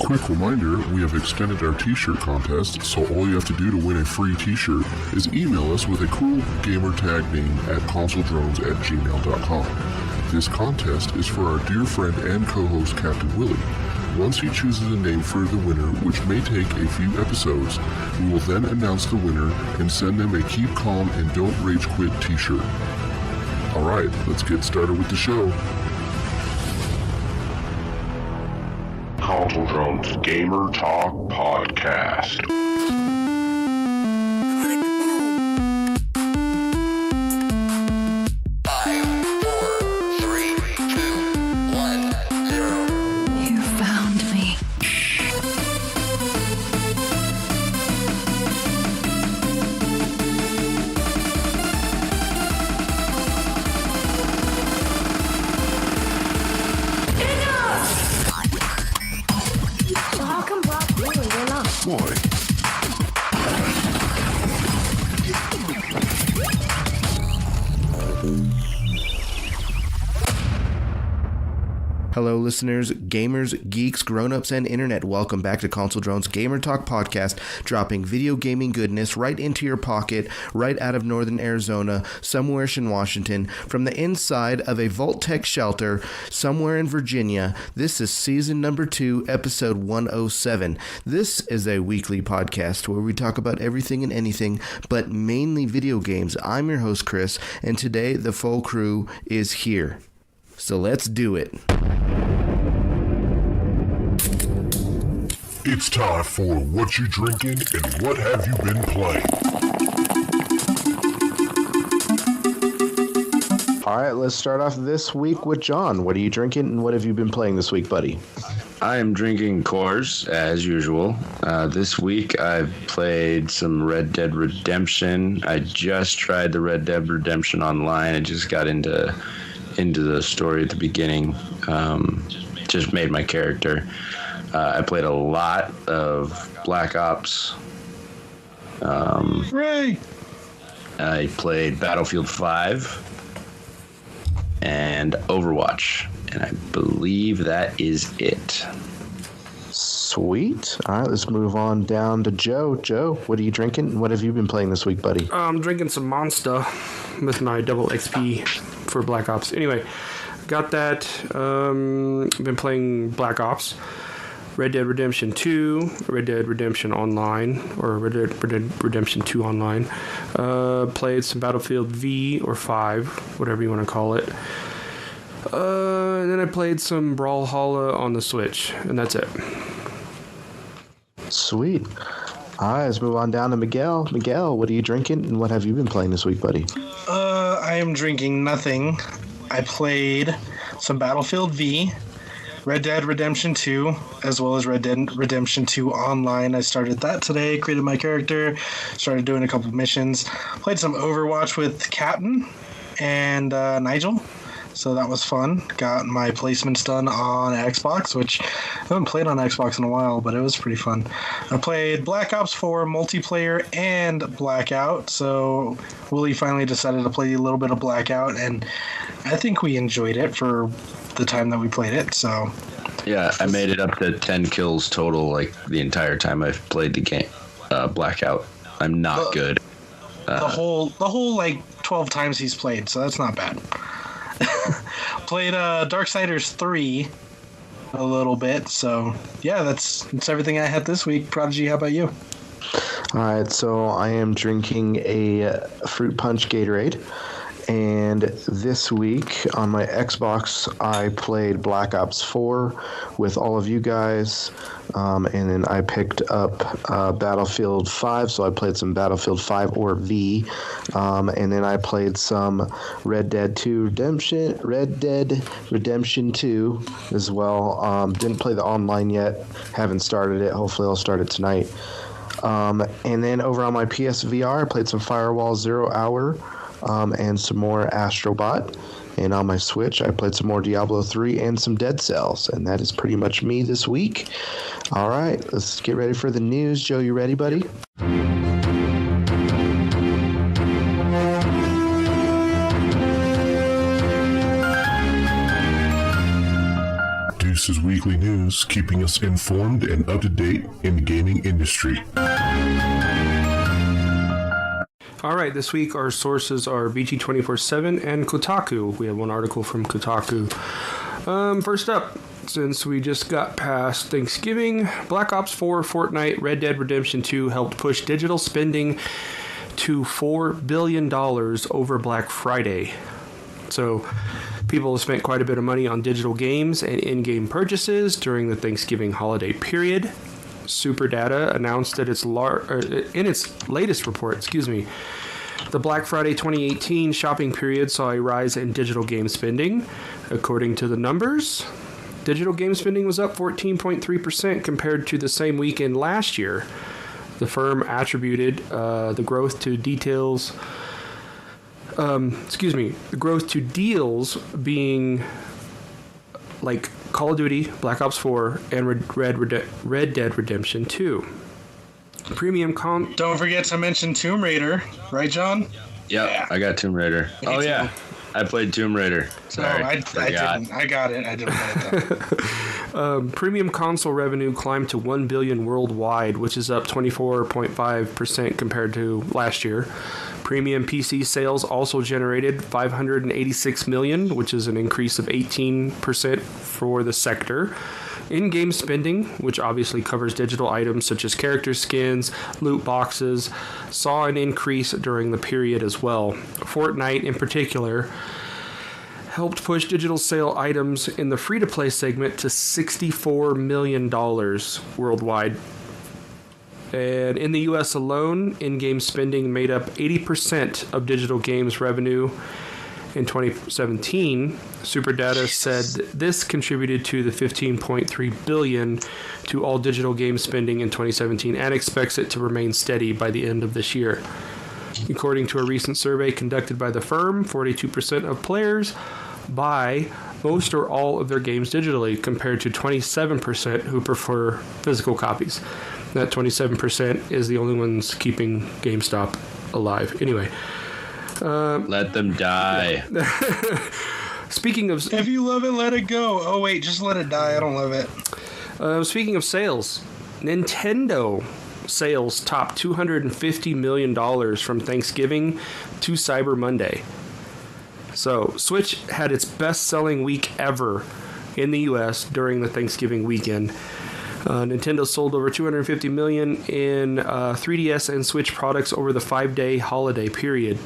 Quick reminder, we have extended our t-shirt contest, so all you have to do to win a free t-shirt is email us with a cool gamertag name at consoledrones@gmail.com. This contest is for our dear friend and co-host Captain Willy. Once he chooses a name for the winner, which may take a few episodes, we will then announce the winner and send them a Keep Calm and Don't Rage Quit t-shirt. Alright, let's get started with the show. Console Drones Gamer Talk Podcast. 5, 4, 3, 2, 1, 0. You found me. So how come Brock really you're not? Boy. Hello, listeners, gamers, geeks, grown-ups, and internet. Welcome back to Console Drones Gamer Talk Podcast, dropping video gaming goodness right into your pocket, right out of northern Arizona, somewhere in Washington, from the inside of a Vault-Tec shelter, somewhere in Virginia. This is season number 2, episode 107. This is a weekly podcast where we talk about everything and anything, but mainly video games. I'm your host, Chris, and today the full crew is here. So let's do it. It's time for What You Drinking and What Have You Been Playing? All right, let's start off this week with John. What are you drinking and what have you been playing this week, buddy? I am drinking Coors, as usual. This week I've played some Red Dead Redemption. I just tried the Red Dead Redemption Online. I just got into the story at the beginning. Just made my character. I played a lot of Black Ops. Ray! I played Battlefield 5 and Overwatch, and I believe that is it. Sweet. All right, let's move on down to Joe. Joe, what are you drinking and what have you been playing this week, buddy? I'm drinking some Monster with my double XP for Black Ops. Anyway, got that. Been playing Black Ops, Red Dead Redemption 2, Red Dead Redemption Online, or Red Dead Redemption 2 Online. Played some Battlefield V or 5, whatever you want to call it. And then I played some Brawlhalla on the Switch, and that's it. Sweet. All right, let's move on down to Miguel. Miguel, what are you drinking and what have you been playing this week, buddy? I am drinking nothing. I played some Battlefield V, Red Dead Redemption 2, as well as Red Dead Redemption 2 Online. I started that today, created my character, started doing a couple missions. Played some Overwatch with Captain and Nigel, so that was fun. Got my placements done on Xbox, which I haven't played on Xbox in a while, but it was pretty fun. I played Black Ops 4 multiplayer and Blackout, so Willy finally decided to play a little bit of Blackout, and I think we enjoyed it for the time that we played it, so... Yeah, I made it up to 10 kills total, like, the entire time I've played the game. Blackout. I'm not good. The whole, like, 12 times he's played, so that's not bad. Played Darksiders 3 a little bit, so yeah, that's everything I had this week. Prodigy, how about you? All right, so I am drinking a fruit punch Gatorade. And this week on my Xbox, I played Black Ops 4 with all of you guys. And then I picked up Battlefield 5, so I played some Battlefield 5 or V. And then I played some Red Dead Redemption 2 as well. Didn't play the online yet. Haven't started it. Hopefully I'll start it tonight. And then over on my PSVR, I played some Firewall 0 Hour. And some more Astrobot. And on my Switch, I played some more Diablo 3 and some Dead Cells. And that is pretty much me this week. All right, let's get ready for the news. Joe, you ready, buddy? introduces weekly news, keeping us informed and up to date in the gaming industry. All right, this week our sources are VG247 and Kotaku. We have one article from Kotaku. First up, since we just got past Thanksgiving, Black Ops 4, Fortnite, Red Dead Redemption 2 helped push digital spending to $4 billion over Black Friday. So people have spent quite a bit of money on digital games and in-game purchases during the Thanksgiving holiday period. Superdata announced that in its latest report, the Black Friday 2018 shopping period saw a rise in digital game spending. According to the numbers, digital game spending was up 14.3% compared to the same weekend last year. The firm attributed the growth to deals being like Call of Duty, Black Ops 4, and Red Dead Redemption 2. Don't forget to mention Tomb Raider, right, John? Yep, yeah, I got Tomb Raider. Yeah, I played Tomb Raider. Sorry, I didn't. I got it. I didn't play it. Premium console revenue climbed to $1 billion worldwide, which is up 24.5% compared to last year. Premium PC sales also generated $586 million, which is an increase of 18% for the sector. In-game spending, which obviously covers digital items such as character skins, loot boxes, saw an increase during the period as well. Fortnite, in particular, helped push digital sale items in the free-to-play segment to $64 million worldwide. And in the US alone, in-game spending made up 80% of digital games revenue in 2017. Superdata said this contributed to the $15.3 billion to all digital game spending in 2017 and expects it to remain steady by the end of this year. According to a recent survey conducted by the firm, 42% of players buy most or all of their games digitally, compared to 27% who prefer physical copies. That 27% is the only ones keeping GameStop alive. Anyway. Let them die. Speaking of... If you love it, let it go. Oh, wait, just let it die. I don't love it. Speaking of sales, Nintendo sales topped $250 million from Thanksgiving to Cyber Monday. So, Switch had its best-selling week ever in the U.S. during the Thanksgiving weekend. Nintendo sold over $250 million in 3DS and Switch products over the 5-day holiday period.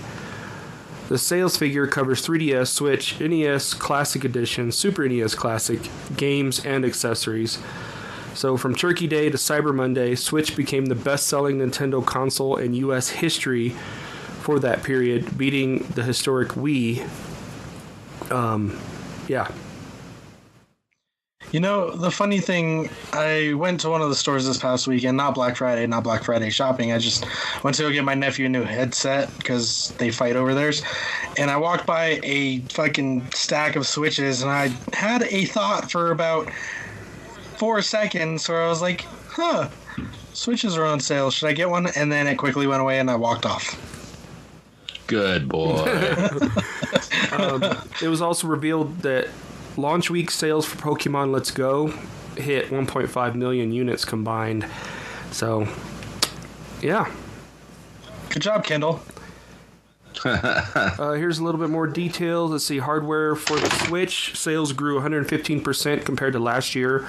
The sales figure covers 3DS, Switch, NES Classic Edition, Super NES Classic, games, and accessories. So from Turkey Day to Cyber Monday, Switch became the best-selling Nintendo console in U.S. history for that period, beating the historic Wii. You know, the funny thing, I went to one of the stores this past weekend, not Black Friday shopping. I just went to go get my nephew a new headset because they fight over theirs. And I walked by a fucking stack of Switches, and I had a thought for about 4 seconds where I was like, Switches are on sale. Should I get one? And then it quickly went away, and I walked off. Good boy. It was also revealed that launch week sales for Pokemon Let's Go hit 1.5 million units combined. So, yeah. Good job, Kendall. Here's a little bit more details. Let's see. Hardware for the Switch sales grew 115% compared to last year.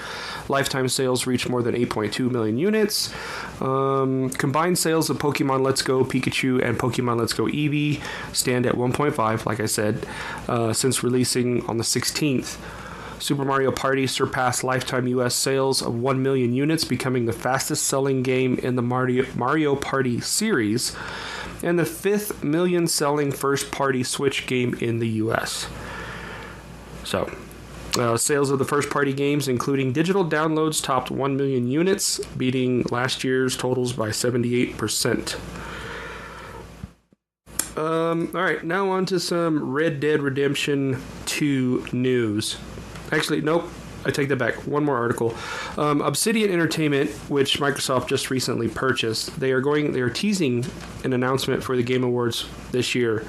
Lifetime sales reached more than 8.2 million units. Combined sales of Pokemon Let's Go Pikachu and Pokemon Let's Go Eevee stand at 1.5, like I said, since releasing on the 16th. Super Mario Party surpassed lifetime U.S. sales of 1 million units, becoming the fastest-selling game in the Mario Party series, and the 5th million-selling first-party Switch game in the U.S. So, sales of the first-party games, including digital downloads, topped 1 million units, beating last year's totals by 78%. All right, now on to some Red Dead Redemption 2 news. Actually, nope. I take that back. One more article. Obsidian Entertainment, which Microsoft just recently purchased, they are teasing an announcement for the Game Awards this year.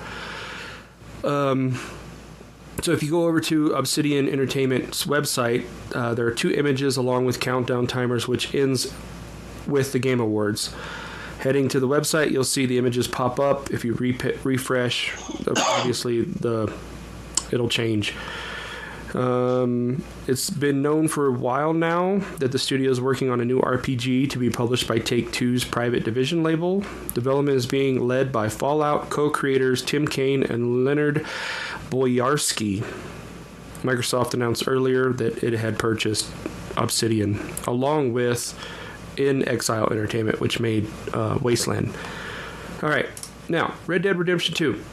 So if you go over to Obsidian Entertainment's website, there are 2 images along with countdown timers, which ends with the Game Awards. Heading to the website, you'll see the images pop up. If you refresh, obviously it'll change. It's been known for a while now that the studio is working on a new RPG to be published by Take-Two's private division label. Development is being led by Fallout co-creators Tim Kaine and Leonard Boyarsky. Microsoft announced earlier that it had purchased Obsidian, along with In Exile Entertainment, which made Wasteland. All right, now Red Dead Redemption 2.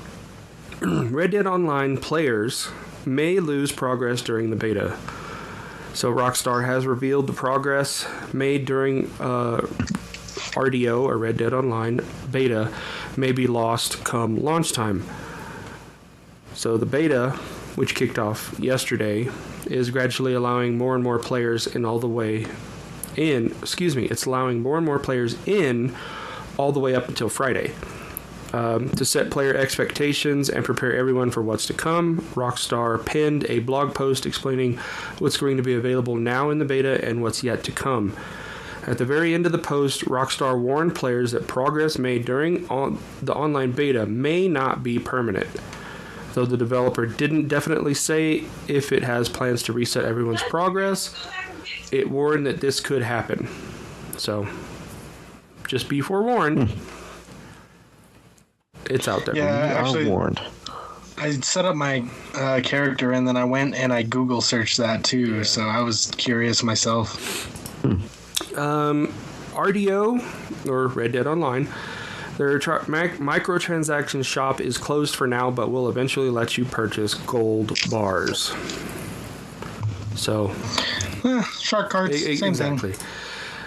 Red Dead Online players may lose progress during the beta. So Rockstar has revealed the progress made during RDO, or Red Dead Online beta, may be lost come launch time. So the beta, which kicked off yesterday, is gradually allowing more and more players in all the way in. It's allowing more and more players in all the way up until Friday. To set player expectations and prepare everyone for what's to come, Rockstar penned a blog post explaining what's going to be available now in the beta and what's yet to come. At the very end of the post, Rockstar warned players that progress made during the online beta may not be permanent. Though the developer didn't definitely say if it has plans to reset everyone's progress, it warned that this could happen. So, just be forewarned. It's out there. Yeah, actually, warned. I set up my character and then I went and I Google searched that too, so I was curious myself. RDO, or Red Dead Online, their microtransaction shop is closed for now, but will eventually let you purchase gold bars. So, shark cards, same exactly. thing.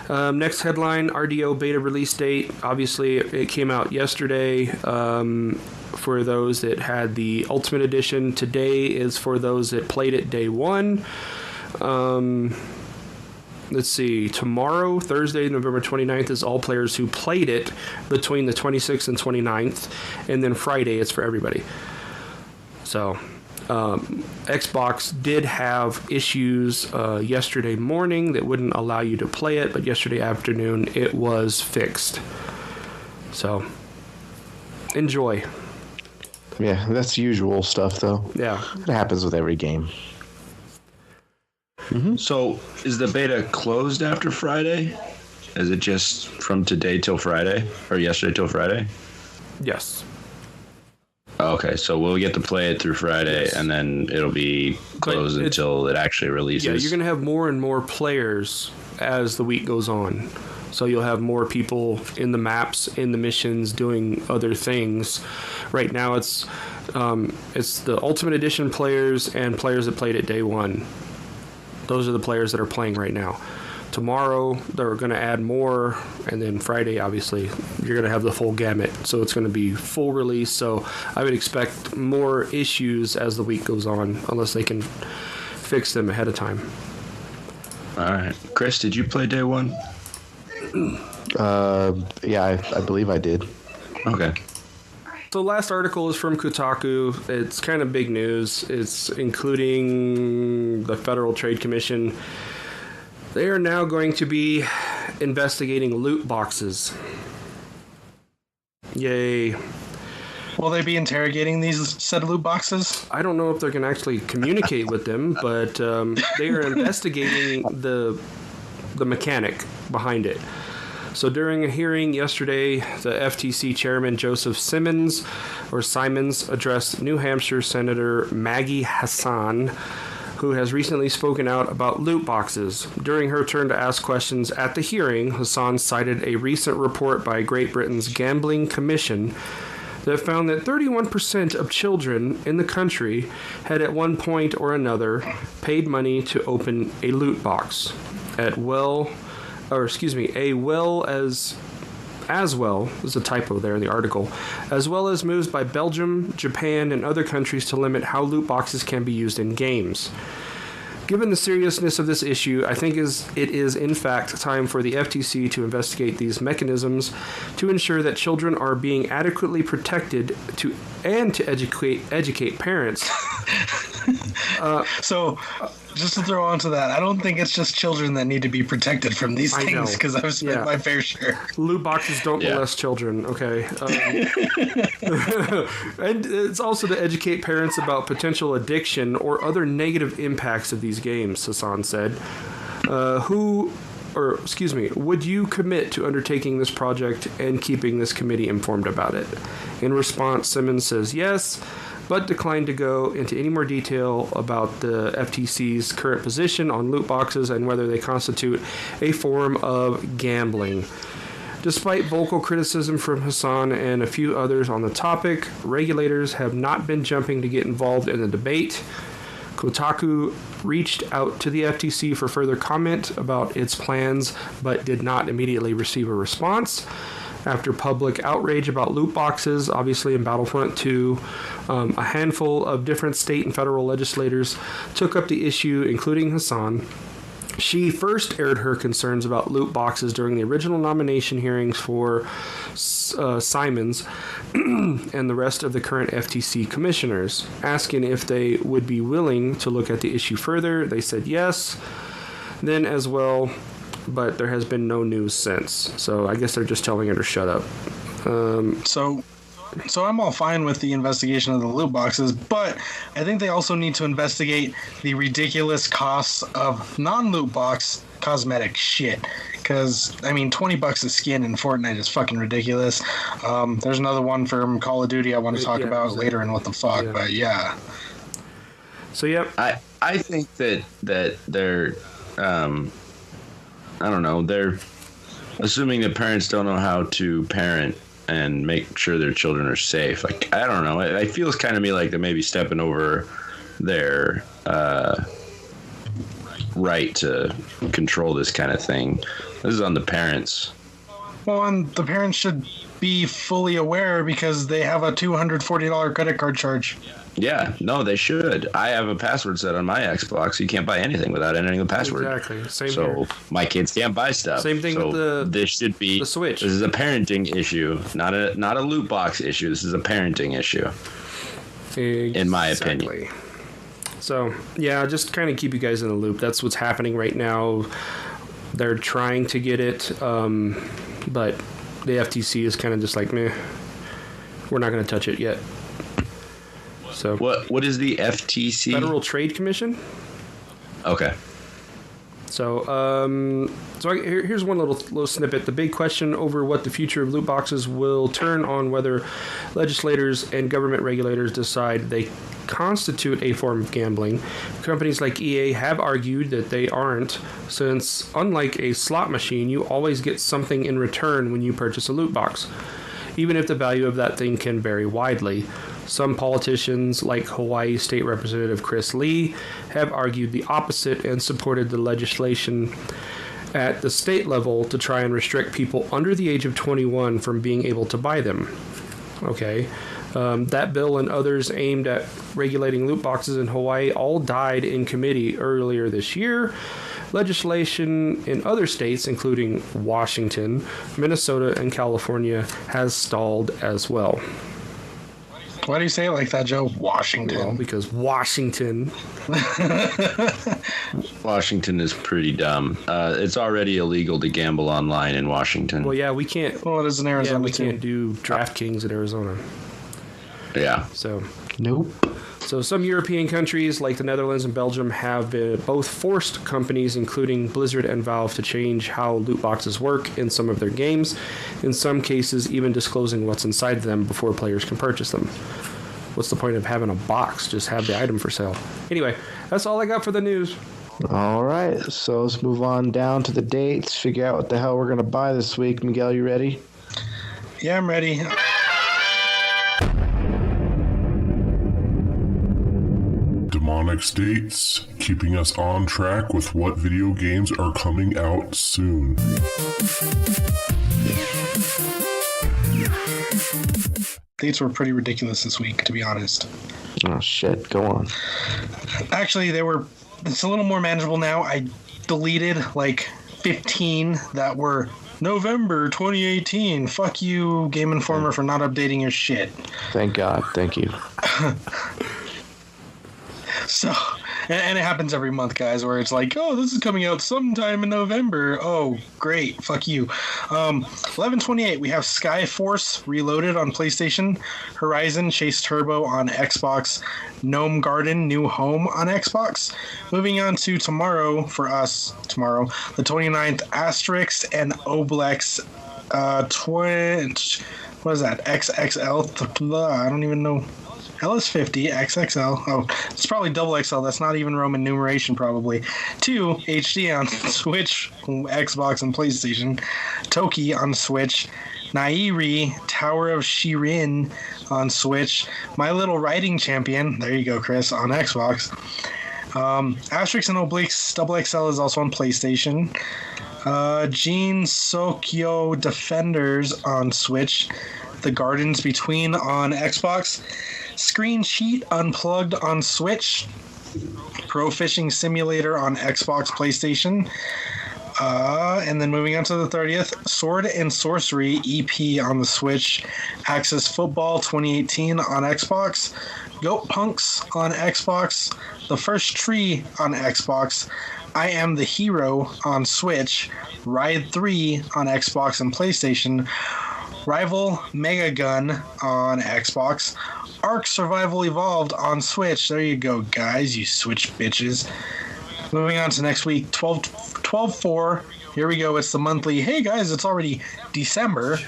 Next headline, RDO beta release date. Obviously, it came out yesterday for those that had the Ultimate Edition. Today is for those that played it day one. Let's see. Tomorrow, Thursday, November 29th, is all players who played it between the 26th and 29th. And then Friday, it's for everybody. So, Xbox did have issues yesterday morning that wouldn't allow you to play it, but yesterday afternoon it was fixed. So, enjoy. Yeah, that's usual stuff, though. Yeah. It happens with every game. So, is the beta closed after Friday? Is it just from today till Friday? Or yesterday till Friday? Yes. Okay, so we'll get to play it through Friday, and then it'll be closed until it actually releases. Yeah, you're going to have more and more players as the week goes on. So you'll have more people in the maps, in the missions, doing other things. Right now, it's the Ultimate Edition players and players that played it day one. Those are the players that are playing right now. Tomorrow, they're going to add more, and then Friday, obviously, you're going to have the full gamut. So it's going to be full release. So I would expect more issues as the week goes on, unless they can fix them ahead of time. All right. Chris, did you play day one? Yeah, I believe I did. Okay. So the last article is from Kotaku. It's kind of big news. It's including the Federal Trade Commission. They are now going to be investigating loot boxes. Yay. Will they be interrogating these said loot boxes? I don't know if they can actually communicate with them, but they are investigating the mechanic behind it. So during a hearing yesterday, the FTC chairman Joseph Simons addressed New Hampshire Senator Maggie Hassan, who has recently spoken out about loot boxes. During her turn to ask questions at the hearing, Hassan cited a recent report by Great Britain's Gambling Commission that found that 31% of children in the country had at one point or another paid money to open a loot box as well there's a typo there in the article, as well as moves by Belgium, Japan, and other countries to limit how loot boxes can be used in games. Given the seriousness of this issue, I think it is in fact time for the FTC to investigate these mechanisms to ensure that children are being adequately protected and to educate parents So, just to throw onto that, I don't think it's just children that need to be protected from these I know. things because I've spent Yeah. my fair share. Loot boxes don't molest children, okay? And it's also to educate parents about potential addiction or other negative impacts of these games, Hassan said. Would you commit to undertaking this project and keeping this committee informed about it? In response, Simmons says yes, but declined to go into any more detail about the FTC's current position on loot boxes and whether they constitute a form of gambling. Despite vocal criticism from Hassan and a few others on the topic, regulators have not been jumping to get involved in the debate. Kotaku reached out to the FTC for further comment about its plans, but did not immediately receive a response. After public outrage about loot boxes, obviously in Battlefront 2, a handful of different state and federal legislators took up the issue, including Hassan. She first aired her concerns about loot boxes during the original nomination hearings for Simons and the rest of the current FTC commissioners, asking if they would be willing to look at the issue further. They said yes, then as well, but there has been no news since. So I guess they're just telling her to shut up. So I'm all fine with the investigation of the loot boxes, but I think they also need to investigate the ridiculous costs of non-loot box cosmetic shit. Because, I mean, $20 a skin in Fortnite is fucking ridiculous. There's another one from Call of Duty I want to talk about later in What the Fuck, but yeah. So, yep. I think that they're, I don't know, they're assuming that parents don't know how to parent and make sure their children are safe. Like, I don't know. It feels kind of me like they may be stepping over their right to control this kind of thing. This is on the parents. Well, and the parents should be fully aware because they have a $240 credit card charge. Yeah, no, they should. I have a password set on my Xbox. You can't buy anything without entering the password. Exactly. Same so here. My kids can't buy stuff. Same thing with this should be the Switch. This is a parenting issue, not a loot box issue. This is a parenting issue, in my opinion. So yeah, just kind of keep you guys in the loop. That's what's happening right now. They're trying to get it, but the FTC is kind of just like, meh, we're not going to touch it yet. So what is the FTC? Federal Trade Commission. Okay. So here's one little snippet. The big question over what the future of loot boxes will turn on whether legislators and government regulators decide they constitute a form of gambling. Companies like EA have argued that they aren't, since unlike a slot machine, you always get something in return when you purchase a loot box, even if the value of that thing can vary widely. Some politicians, like Hawaii State Representative Chris Lee, have argued the opposite and supported the legislation at the state level to try and restrict people under the age of 21 from being able to buy them. Okay. That bill and others aimed at regulating loot boxes in Hawaii all died in committee earlier this year. Legislation in other states, including Washington, Minnesota, and California, has stalled as well. Why do you say it like that, Joe? Washington. Well, because Washington. Washington is pretty dumb. It's already illegal to gamble online in Washington. Well, yeah, we can't. Well, it is in Arizona, yeah, we too. can't do DraftKings in Arizona. Yeah. So. Nope. So some European countries like the Netherlands and Belgium have both forced companies, including Blizzard and Valve, to change how loot boxes work in some of their games, in some cases even disclosing what's inside them before players can purchase them. What's the point of having a box? Just have the item for sale. Anyway, that's all I got for the news. All right, so let's move on down to the dates, figure out what the hell we're going to buy this week. Miguel, you ready? Yeah, I'm ready. Demonic States, keeping us on track with what video games are coming out soon. Dates were pretty ridiculous this week, to be honest. Oh, shit. Go on. Actually, it's a little more manageable now. I deleted like 15 that were November 2018. Fuck you, Game Informer, for not updating your shit. Thank God. Thank you. So, and it happens every month, guys, where it's like, oh, this is coming out sometime in November. Oh, great. Fuck you. 11/28, we have Skyforce Reloaded on PlayStation, Horizon Chase Turbo on Xbox, Gnome Garden New Home on Xbox. Moving on to tomorrow, for us, tomorrow, the 29th, Asterix and Obelix, what is that, XXL? I don't even know. LS50, XXL. Oh, it's probably double XL. That's not even Roman numeration, probably. 2, HD on Switch, Xbox, and PlayStation. Toki on Switch. Nairi, Tower of Shirin on Switch. My Little Riding Champion, there you go, Chris, on Xbox. Asterix and Obelix double XL is also on PlayStation. Gene Sokyo Defenders on Switch. The Gardens Between on Xbox. Screen Sheet Unplugged on Switch. Pro Fishing Simulator on Xbox, PlayStation. And then moving on to the 30th, Sword and Sorcery EP on the Switch. Access Football 2018 on Xbox. Goat Punks on Xbox. The First Tree on Xbox. I Am the Hero on Switch. Ride 3 on Xbox and PlayStation. Rival Mega Gun on Xbox. Ark Survival Evolved on Switch. There you go, guys, you Switch bitches. Moving on to next week, 12/4. Here we go. It's the monthly. Hey, guys, it's already December.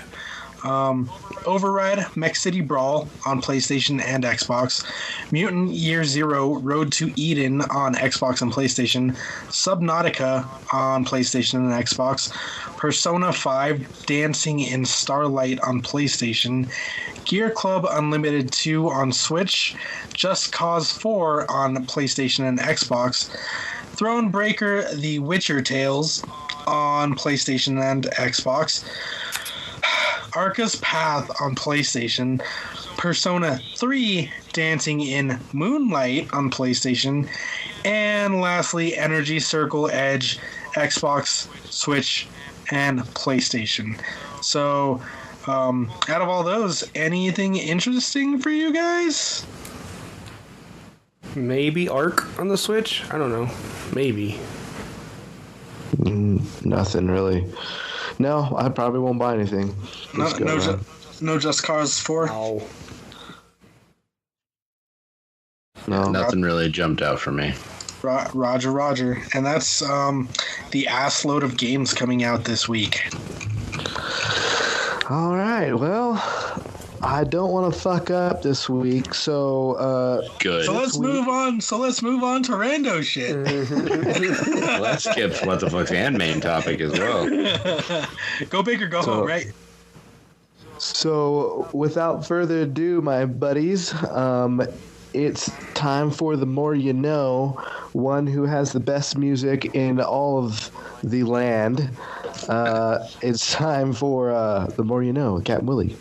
Override Mech City Brawl on PlayStation and Xbox. Mutant Year Zero Road to Eden on Xbox and PlayStation. Subnautica on PlayStation and Xbox. Persona 5 Dancing in Starlight on PlayStation. Gear Club Unlimited 2 on Switch. Just Cause 4 on PlayStation and Xbox. Thronebreaker The Witcher Tales on PlayStation and Xbox. Arca's Path on PlayStation. Persona 3 Dancing in Moonlight on PlayStation. And lastly, Energy Circle Edge, Xbox, Switch, and PlayStation. So, out of all those, anything interesting for you guys? Maybe Ark on the Switch? I don't know. Maybe. Nothing really. No, I probably won't buy anything. No Just Cause 4? No. Nothing really jumped out for me. Roger. And that's the ass load of games coming out this week. All right, well, I don't want to fuck up this week, so Good. So let's move on. So let's move on to Rando Shit. Well, that skips what the fuck's and main topic as well. Go big or go home, right? So without further ado, my buddies, it's time for the More You Know, one who has the best music in all of the land. It's time for the More You Know, Captain Willy.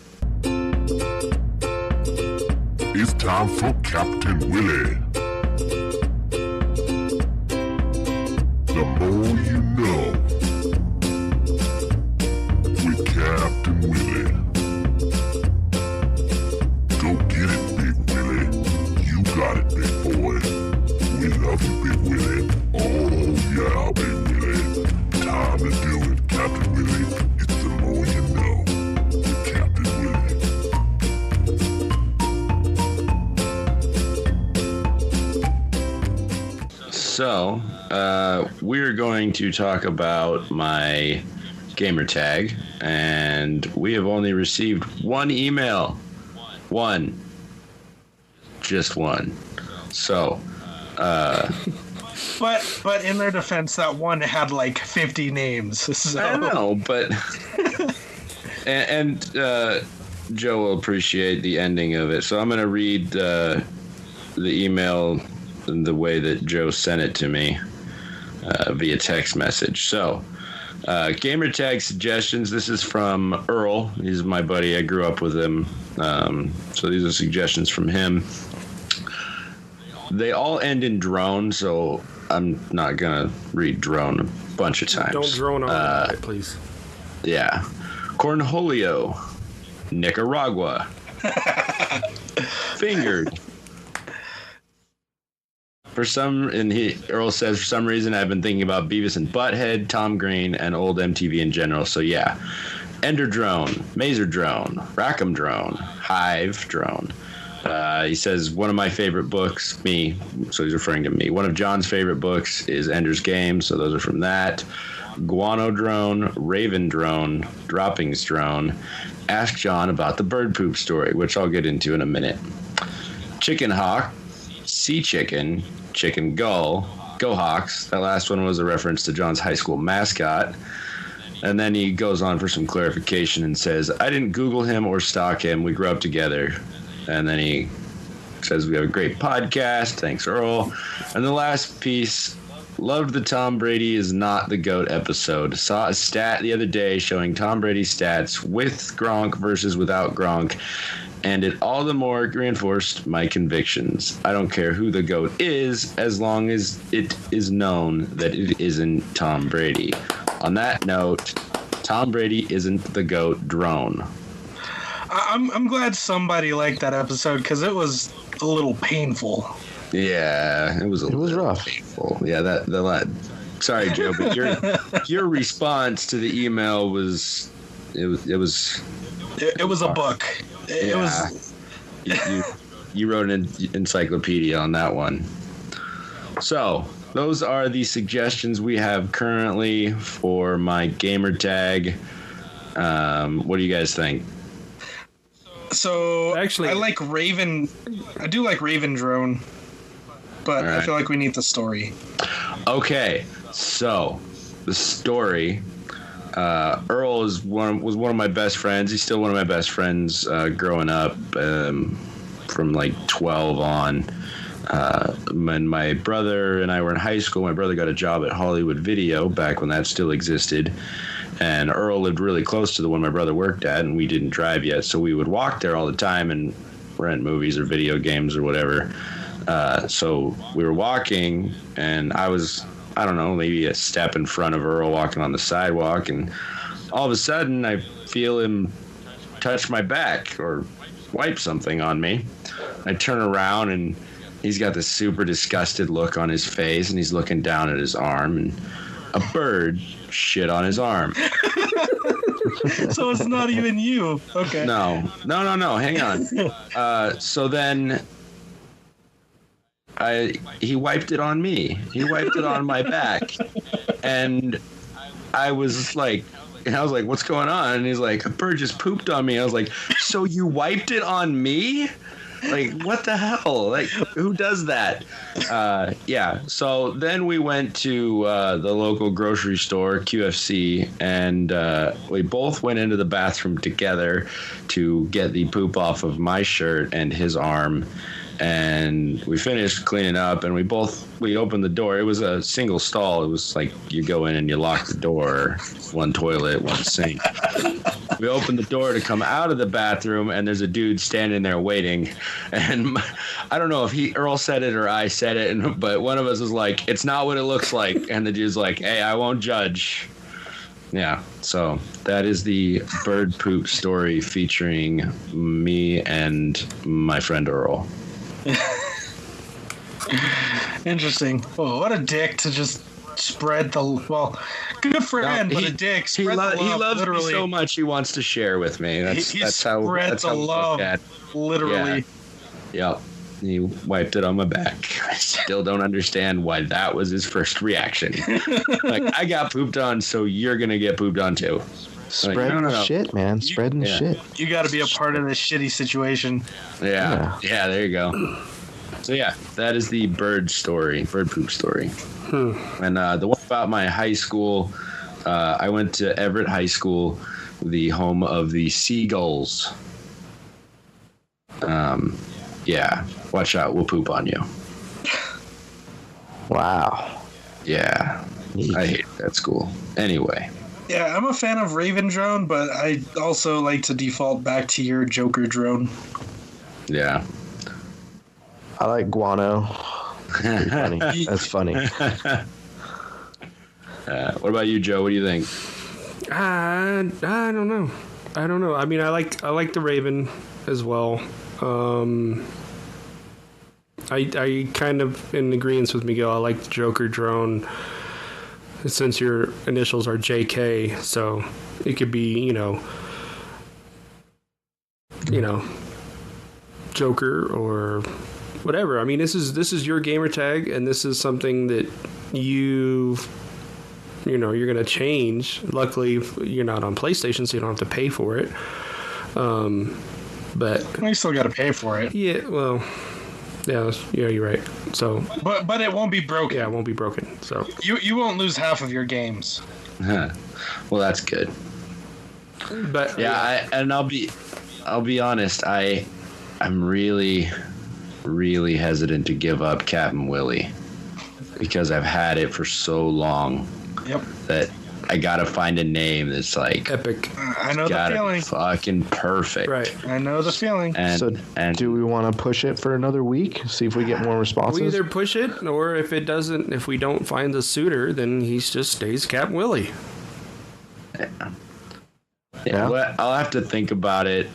It's time for Captain Willy. The more you know with Captain Willy. Go get it, Big Willy. You got it, big boy. We love you, Big Willy. Oh yeah, Big Willy. Time to do it, Captain Willy. It's the more you know with Captain Willy. So, we're going to talk about my gamertag, and we have only received one email. One. Just one. So, But in their defense, that one had like 50 names. So. I know, but and Joe will appreciate the ending of it. So I'm going to read the email the way that Joe sent it to me via text message. So, gamertag suggestions. This is from Earl. He's my buddy. I grew up with him. So these are suggestions from him. They all end in drone, so I'm not going to read drone a bunch of times. Don't drone on it, please. Yeah. Cornholio. Nicaragua. Fingered. Earl says, for some reason, I've been thinking about Beavis and Butthead, Tom Green, and old MTV in general. So yeah, Ender Drone, Mazer Drone, Rackham Drone, Hive Drone. He says, one of my favorite books, me, so he's referring to me. One of John's favorite books is Ender's Game, so those are from that. Guano Drone, Raven Drone, Droppings Drone. Ask John about the bird poop story, which I'll get into in a minute. Chicken Hawk, Sea Chicken, Chicken Gull, Go Hawks. That last one was a reference to John's high school mascot. And then he goes on for some clarification and says, I didn't Google him or stalk him. We grew up together. And then he says, we have a great podcast. Thanks, Earl. And the last piece, loved the Tom Brady is not the GOAT episode. Saw a stat the other day showing Tom Brady's stats with Gronk versus without Gronk. And it all the more reinforced my convictions. I don't care who the GOAT is, as long as it is known that it isn't Tom Brady. On that note, Tom Brady isn't the GOAT drone. I'm glad somebody liked that episode because it was a little painful. Yeah, it was rough. Painful. Yeah, sorry, Joe, but your response to the email was it was a book. It was. You wrote an encyclopedia on that one. So those are the suggestions we have currently for my gamer tag. What do you guys think? So actually, I like Raven. I do like Raven Drone, but right. I feel like we need the story. Okay, so the story. Earl was one of my best friends. He's still one of my best friends growing up, from like 12 on. When my brother and I were in high school, my brother got a job at Hollywood Video back when that still existed. And Earl lived really close to the one my brother worked at, and we didn't drive yet. So we would walk there all the time and rent movies or video games or whatever. So we were walking, and I was, I don't know, maybe a step in front of Earl walking on the sidewalk. And all of a sudden, I feel him touch my back or wipe something on me. I turn around, and he's got this super disgusted look on his face, and he's looking down at his arm, and a bird shit on his arm. So it's not even you. Okay. No. Hang on. So then he wiped it on me. He wiped it on my back. And I was like, what's going on? And he's like, a bird just pooped on me. I was like, so you wiped it on me? Like, what the hell? Like, who does that? Yeah. So then we went to the local grocery store, QFC, and we both went into the bathroom together to get the poop off of my shirt and his arm. And we finished cleaning up, and we opened the door. It was a single stall. It was like you go in and you lock the door, one toilet, one sink. We opened the door to come out of the bathroom, and there's a dude standing there waiting. And I don't know if Earl said it or I said it, but one of us was like, it's not what it looks like. And the dude's like, hey, I won't judge. Yeah, so that is the bird poop story featuring me and my friend Earl. Interesting. Oh, what a dick to just spread the good friend, but a dick. He loves literally. Me so much. He wants to share with me. That's how the love. Literally. Yeah. Yep. He wiped it on my back. I still don't understand why that was his first reaction. Like, I got pooped on, so you're gonna get pooped on too. Spreading the shit, man. Spreading the shit. You got to be a part of this shitty situation. Yeah, there you go. So yeah, that is the bird poop story. And the one about my high school, I went to Everett High School, the home of the Seagulls. Yeah, watch out, we'll poop on you. Wow. Yeah, I hate that school. Anyway. Yeah, I'm a fan of Raven Drone, but I also like to default back to your Joker Drone. Yeah. I like Guano. Funny. That's funny. What about you, Joe? What do you think? I don't know. I mean, I like the Raven as well. I kind of in agreement with Miguel. I like the Joker drone since your initials are JK, so it could be, Joker or whatever. I mean, this is your gamer tag, and this is something that you're gonna change. Luckily, you're not on PlayStation, so you don't have to pay for it. But You still got to pay for it. yeah, well, yeah, you're right. So, But it won't be broken. yeah, it won't be broken. So, You won't lose half of your games. Huh. Well, that's good. but Yeah, I'll be honest. I'm really, really hesitant to give up Captain Willy because I've had it for so long. Yep. That I gotta find a name that's like epic. I know the gotta be feeling. fucking perfect. Right. I know the feeling. And Do we want to push it for another week? See if we get more responses. We either push it, or if we don't find a suitor, then he just stays Captain Willy. yeah, well, I'll have to think about it.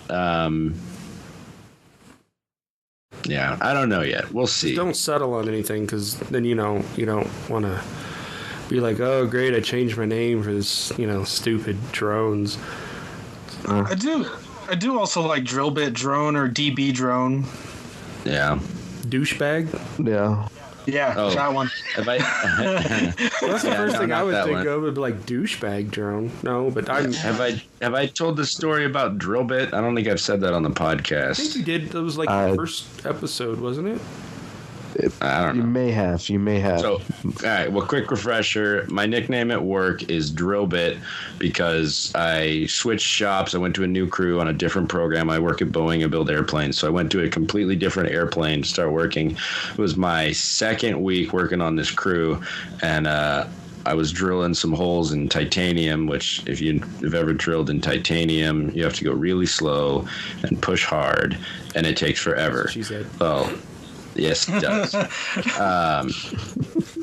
Yeah, I don't know yet. We'll see. Don't settle on anything, because then you don't want to be like, oh great, I changed my name for this stupid drones. I do also like drill bit drone or DB drone. Yeah. Douchebag. Yeah. Yeah, Oh. that one. Have I? That's the Yeah, first no, thing I not would that think one. of would be like douchebag drone. No, but Have I told the story about drill bit? I don't think I've said that on the I think podcast. you did. That was like the first episode, wasn't it? I don't You know. may have. You may have. So, all right. Well, quick refresher. My nickname at work is Drillbit because I switched shops. I went to a new crew on a different program. I work at Boeing and build airplanes. So I went to a completely different airplane to start working. It was my second week working on this crew, and I was drilling some holes in titanium, which if you've ever drilled in titanium, you have to go really slow and push hard, and it takes forever. She said. Well, yes, it does.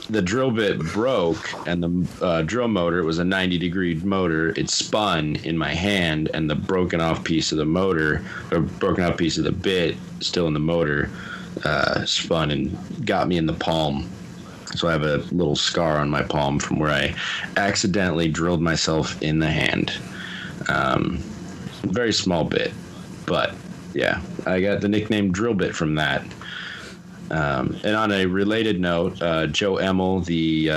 The drill bit broke, and the drill motor, it was a 90-degree motor. It spun in my hand, and the broken off piece of the motor, or broken off piece of the bit, still in the motor, spun and got me in the palm. So I have a little scar on my palm from where I accidentally drilled myself in the hand. Very small bit, but yeah, I got the nickname Drill Bit from that. And on a related note, Joe Emmel, the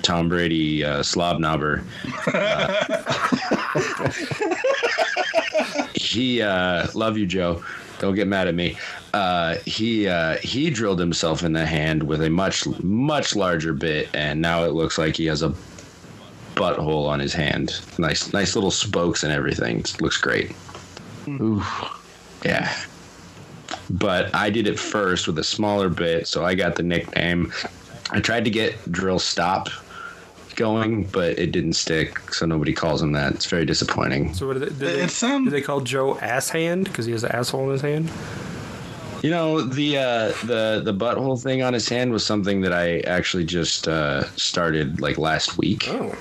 Tom Brady slob knobber, he love you, Joe. Don't get mad at me. He drilled himself in the hand with a much larger bit, and now it looks like he has a butthole on his hand. Nice little spokes and everything. It looks great. Oof. Yeah. But I did it first with a smaller bit, so I got the nickname. I tried to get drill stop going, but it didn't stick, so nobody calls him that. It's very disappointing. So what did It they call Joe Ass Hand because he has an asshole in his hand? You know, the butthole thing on his hand was something that I actually just started like last week. Oh.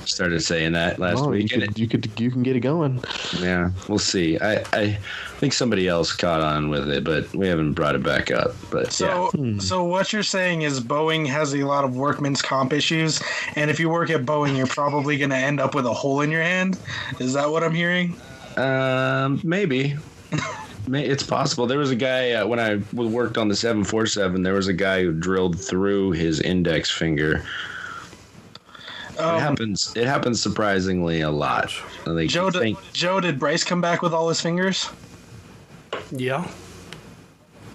Started saying that last week. You can get it going. Yeah, we'll see. I think somebody else caught on with it, but we haven't brought it back up. But So what you're saying is Boeing has a lot of workman's comp issues, and if you work at Boeing, you're probably going to end up with a hole in your hand. Is that what I'm hearing? Maybe. It's possible. There was a guy when I worked on the 747. There was a guy who drilled through his index finger. It happens surprisingly a lot. Like, Joe, did Bryce come back with all his fingers? Yeah.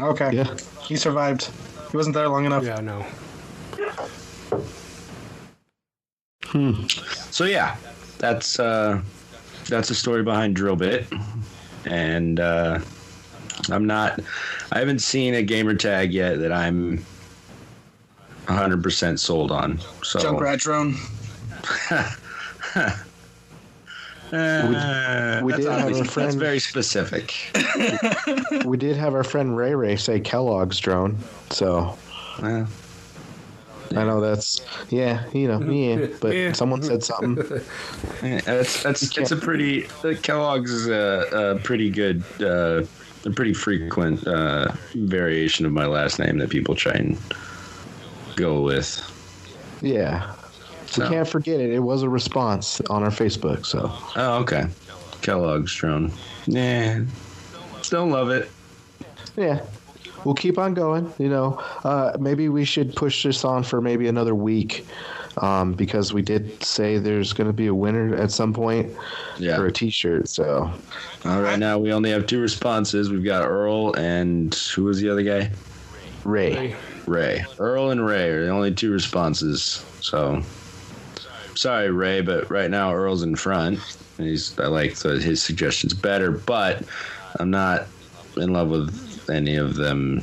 Okay. Yeah. He survived. He wasn't there long enough. Yeah, no. So yeah, that's a story behind Drill Bit, and I haven't seen a gamer tag yet that I'm 100% sold on. So Junkrat drone. We did have our that's friend. very specific. We did have our friend Ray say Kellogg's drone. So Well, I know that's but someone said something. it's a pretty Kellogg's is a pretty good a pretty frequent variation of my last name that people try and go with. Yeah. We So. can't forget it. It was a response on our Facebook, so. Oh, okay. Kellogg's drone. Yeah. Still love it. Yeah. We'll keep on going, maybe we should push this on for maybe another week, because we did say there's going to be a winner at some point for a t-shirt, so. Right now we only have 2 responses. We've got Earl and who was the other guy? Ray. Earl and Ray are the only 2 responses. So sorry, Ray, but right now Earl's in front. I like his suggestions better, but I'm not in love with any of them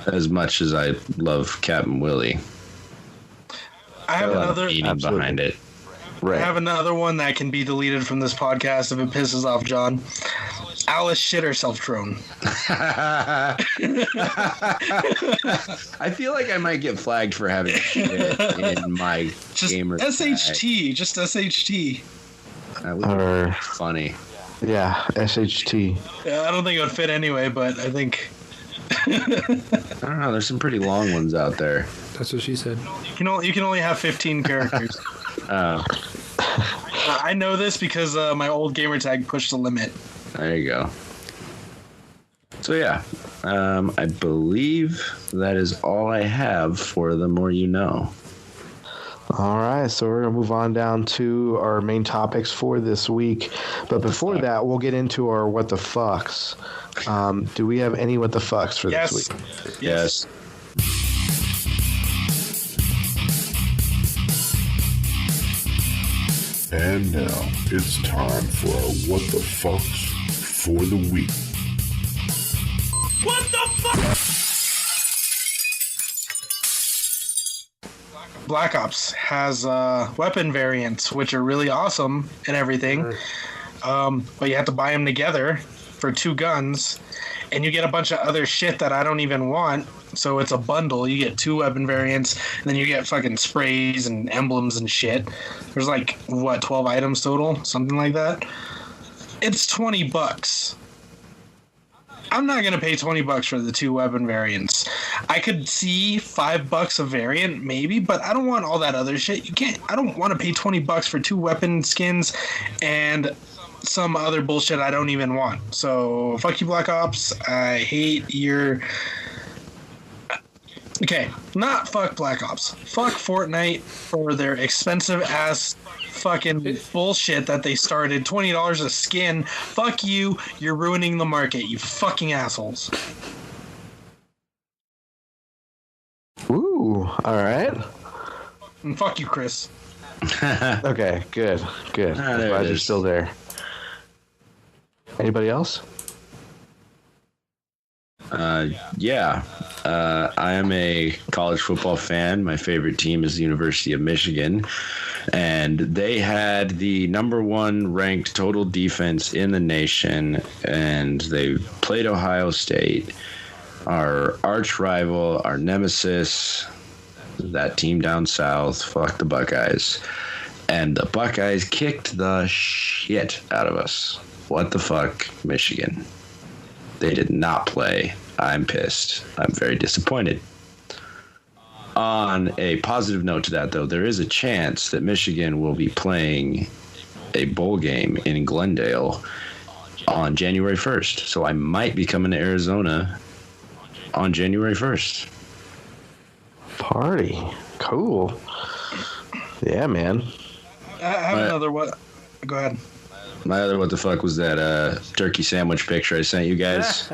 as much as I love Captain Willy. I have another meaning behind it. I have another one that can be deleted from this podcast if it pisses off John. Alice shit herself drone. I feel like I might get flagged for having shit in my gamer SHT, just SHT. That would be funny. Yeah, SHT. Yeah, I don't think it would fit anyway, but I think. I don't know. There's some pretty long ones out there. That's what she said. You can only have 15 characters. Oh. I know this because my old gamertag pushed the limit. There you go. So yeah, I believe that is all I have for the more you know. All right, so we're going to move on down to our main topics for this week. But before that, we'll get into our what the fucks. Do we have any what the fucks for this week? Yes. And now it's time for our What the Fucks for the week. What the fuck? Black Ops has weapon variants, which are really awesome and everything. But you have to buy them together for 2 guns, and you get a bunch of other shit that I don't even want. So it's a bundle. You get 2 weapon variants, and then you get fucking sprays and emblems and shit. There's 12 items total, something like that. It's $20. I'm not gonna pay $20 for the 2 weapon variants. I could see $5 a variant, maybe, but I don't want all that other shit. I don't want to pay $20 for 2 weapon skins and some other bullshit I don't even want. So fuck you, Black Ops. I hate your. Okay, not fuck Black Ops. Fuck Fortnite for their expensive ass fucking bullshit that they started. $20 a skin. Fuck you. You're ruining the market, you fucking assholes. Ooh, all right. And fuck you, Chris. Okay, good. I'm glad you're still there. Anybody else? Yeah. I am a college football fan. My favorite team is the University of Michigan. And they had the #1 ranked total defense in the nation. And they played Ohio State, our arch rival, our nemesis, that team down south. Fuck the Buckeyes. And the Buckeyes kicked the shit out of us. What the fuck, Michigan? They did not play. I'm pissed. I'm very disappointed. On a positive note to that, though, there is a chance that Michigan will be playing a bowl game in Glendale on January 1st. So I might be coming to Arizona on January 1st. Party. Cool. Yeah, man. I have another what? Go ahead. My other what the fuck was that turkey sandwich picture I sent you guys.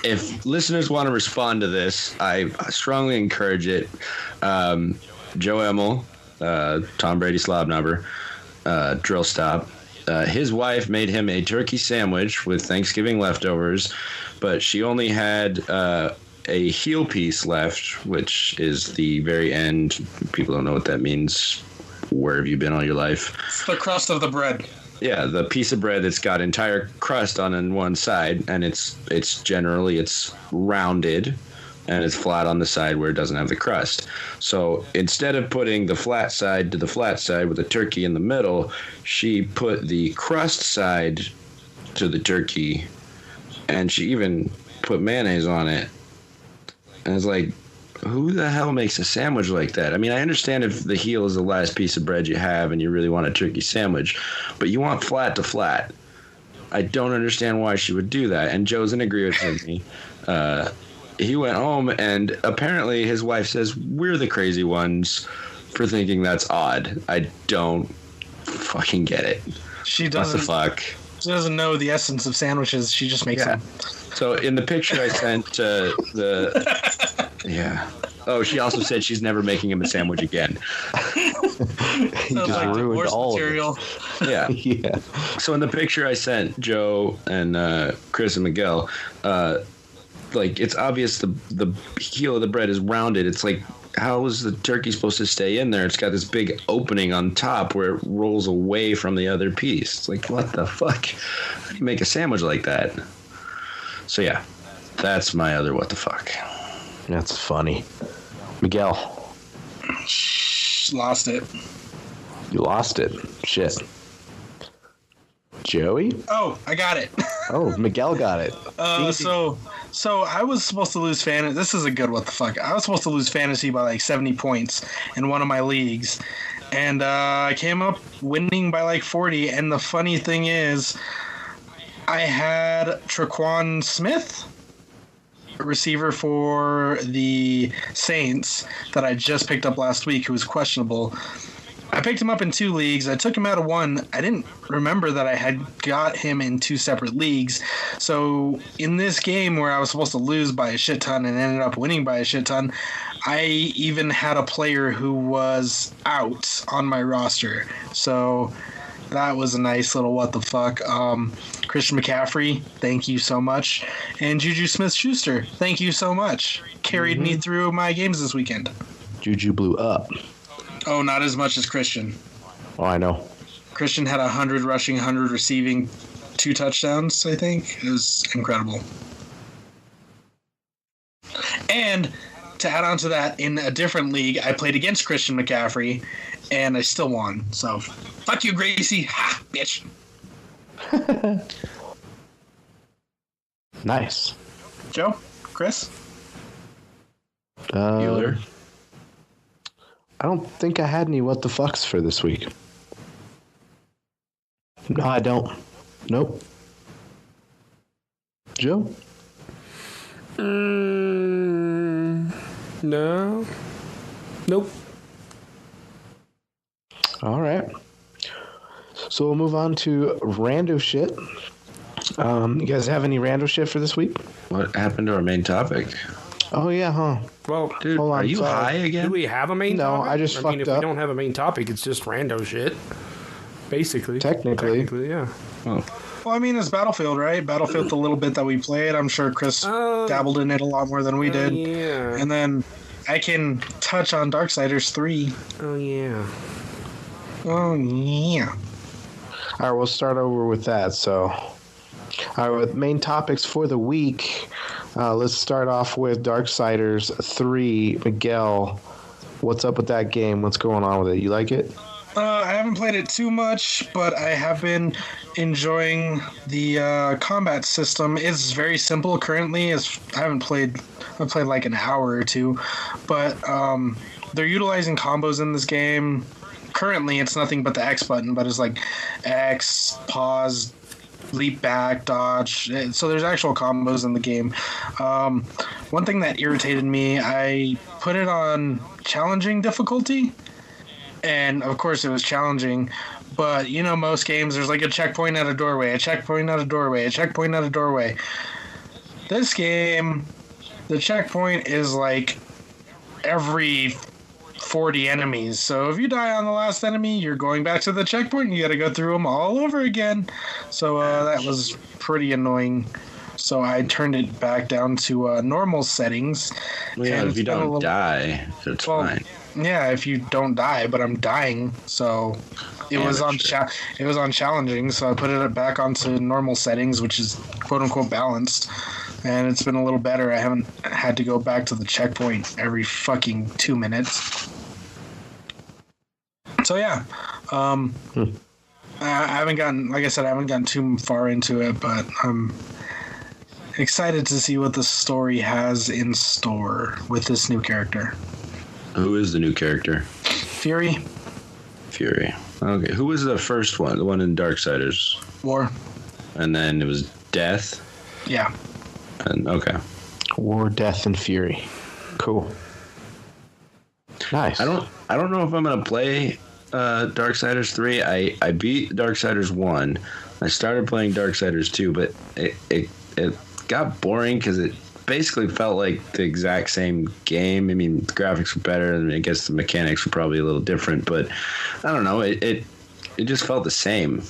If listeners want to respond to this, I strongly encourage it. Joe Emmel, Tom Brady slob number, drill stop. His wife made him a turkey sandwich with Thanksgiving leftovers, but she only had a heel piece left, which is the very end. People don't know what that means. Where have you been all your life? It's the crust of the bread. Yeah, the piece of bread that's got entire crust on one side, and it's generally rounded, and it's flat on the side where it doesn't have the crust. So instead of putting the flat side to the flat side with the turkey in the middle, she put the crust side to the turkey, and she even put mayonnaise on it. And it's like, who the hell makes a sandwich like that? I mean, I understand if the heel is the last piece of bread you have and you really want a turkey sandwich, but you want flat to flat. I don't understand why she would do that. And Joe's in agreement with me. He went home, and apparently his wife says we're the crazy ones for thinking that's odd. I don't fucking get it. She doesn't. What the fuck? She doesn't know the essence of sandwiches. She just makes them. So in the picture I sent yeah. Oh, she also said she's never making him a sandwich again. He just ruined all material. Of it. Yeah. Yeah. So in the picture I sent Joe and Chris and Miguel, like it's obvious the heel of the bread is rounded. It's like, how is the turkey supposed to stay in there? It's got this big opening on top where it rolls away from the other piece. It's like, what the fuck? How do you make a sandwich like that? So yeah, that's my other what the fuck. That's funny. Miguel. Lost it. You lost it. Shit. Joey? Oh, I got it. Oh, Miguel got it. So I was supposed to lose fantasy. This is a good what the fuck. I was supposed to lose fantasy by like 70 points in one of my leagues. And I came up winning by like 40. And the funny thing is, I had Traquan Smith, receiver for the Saints, that I just picked up last week, who was questionable. I picked him up in 2 leagues. I took him out of 1. I didn't remember that I had got him in 2 separate leagues. So in this game where I was supposed to lose by a shit ton and ended up winning by a shit ton, I even had a player who was out on my roster. So that was a nice little what the fuck. Christian McCaffrey, thank you so much. And Juju Smith-Schuster, thank you so much. Carried me through my games this weekend. Juju blew up. Oh, not as much as Christian. Oh, I know. Christian had 100 rushing, 100 receiving, 2 touchdowns, I think. It was incredible. And to add on to that, in a different league, I played against Christian McCaffrey, and I still won. So, fuck you, Gracie. Ha, bitch. Nice. Joe? Chris? Bueller? I don't think I had any what the fucks for this week. No, I don't. Nope. Joe? No. Nope. All right. So we'll move on to rando shit. You guys have any rando shit for this week? What happened to our main topic? Oh, yeah, huh? Well, Dude, hold on, are you sorry. high again? do we have a main topic? No, I just fucked if up. we don't have a main topic, it's just rando shit. Basically. Technically, yeah. Oh. Well, I mean, it's Battlefield, right? Battlefield, the little bit that we played. I'm sure Chris dabbled in it a lot more than we did. Yeah. And then I can touch on Darksiders 3. Oh, yeah. Oh, yeah. All right, we'll start over with that. So, all right, with main topics for the week, let's start off with Darksiders 3. Miguel, what's up with that game? What's going on with it? You like it? I haven't played it too much, but I have been enjoying the combat system. It's very simple currently. I've played like an hour or 2, but they're utilizing combos in this game. Currently, it's nothing but the X button, but it's like X, pause, leap back, dodge. So there's actual combos in the game. One thing that irritated me, I put it on challenging difficulty, and of course it was challenging, but you know, most games there's like a checkpoint at a doorway, a checkpoint at a doorway, a checkpoint at a doorway. This game, the checkpoint is like every 40 enemies. So if you die on the last enemy, you're going back to the checkpoint and you got to go through them all over again. So that was pretty annoying. So I turned it back down to normal settings. Well, yeah, if you don't die, it's fine. Yeah, if you don't die, but I'm dying, so it was on challenging. So I put it back onto normal settings, which is quote unquote balanced. and it's been a little better. I haven't had to go back to the checkpoint every fucking 2 minutes. So yeah, I haven't gotten, like I said, I haven't gotten too far into it, but I'm excited to see what the story has in store with this new character. Who is the new character? Fury. Okay. Who was the first one? The one in Darksiders? War. And then it was Death? Yeah. And okay. War, Death, and Fury. Cool. Nice. I don't know if I'm gonna play Darksiders 3. I beat Darksiders 1. I started playing Darksiders 2, but it got boring because it basically felt like the exact same game. I mean, the graphics were better, and I guess the mechanics were probably a little different, but I don't know. It just felt the same.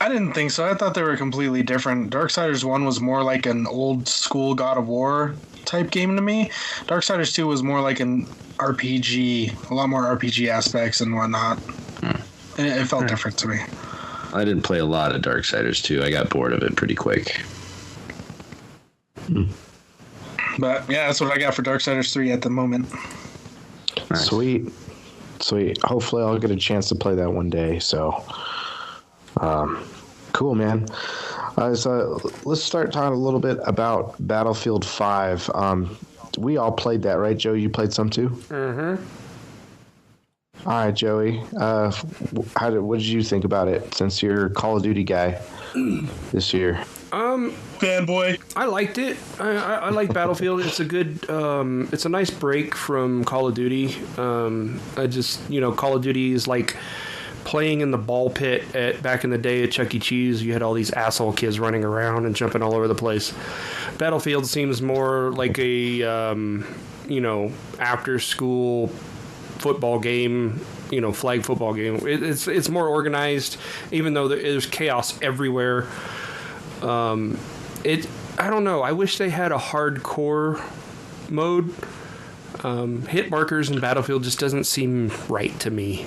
I didn't think so. I thought they were completely different. Darksiders 1 was more like an old school God of War type game to me. Darksiders 2 was more like an RPG, a lot more RPG aspects and whatnot. And it felt different to me. I didn't play a lot of Darksiders 2. I got bored of it pretty quick. But yeah, that's what I got for Darksiders 3 at the moment. Nice. Sweet. Hopefully I'll get a chance to play that one day. So, cool, man. So let's start talking a little bit about Battlefield 5. We all played that, right, Joe? You played some too? Mm-hmm. All right, Joey. What did you think about it since you're a Call of Duty guy this year? Fanboy. I liked it. I like Battlefield. It's a good. It's a nice break from Call of Duty. I just Call of Duty is like playing in the ball pit back in the day at Chuck E. Cheese. You had all these asshole kids running around and jumping all over the place. Battlefield seems more like a after school football game, flag football game. It's more organized, even though there's chaos everywhere. I don't know. I wish they had a hardcore mode. Hit markers in Battlefield just doesn't seem right to me.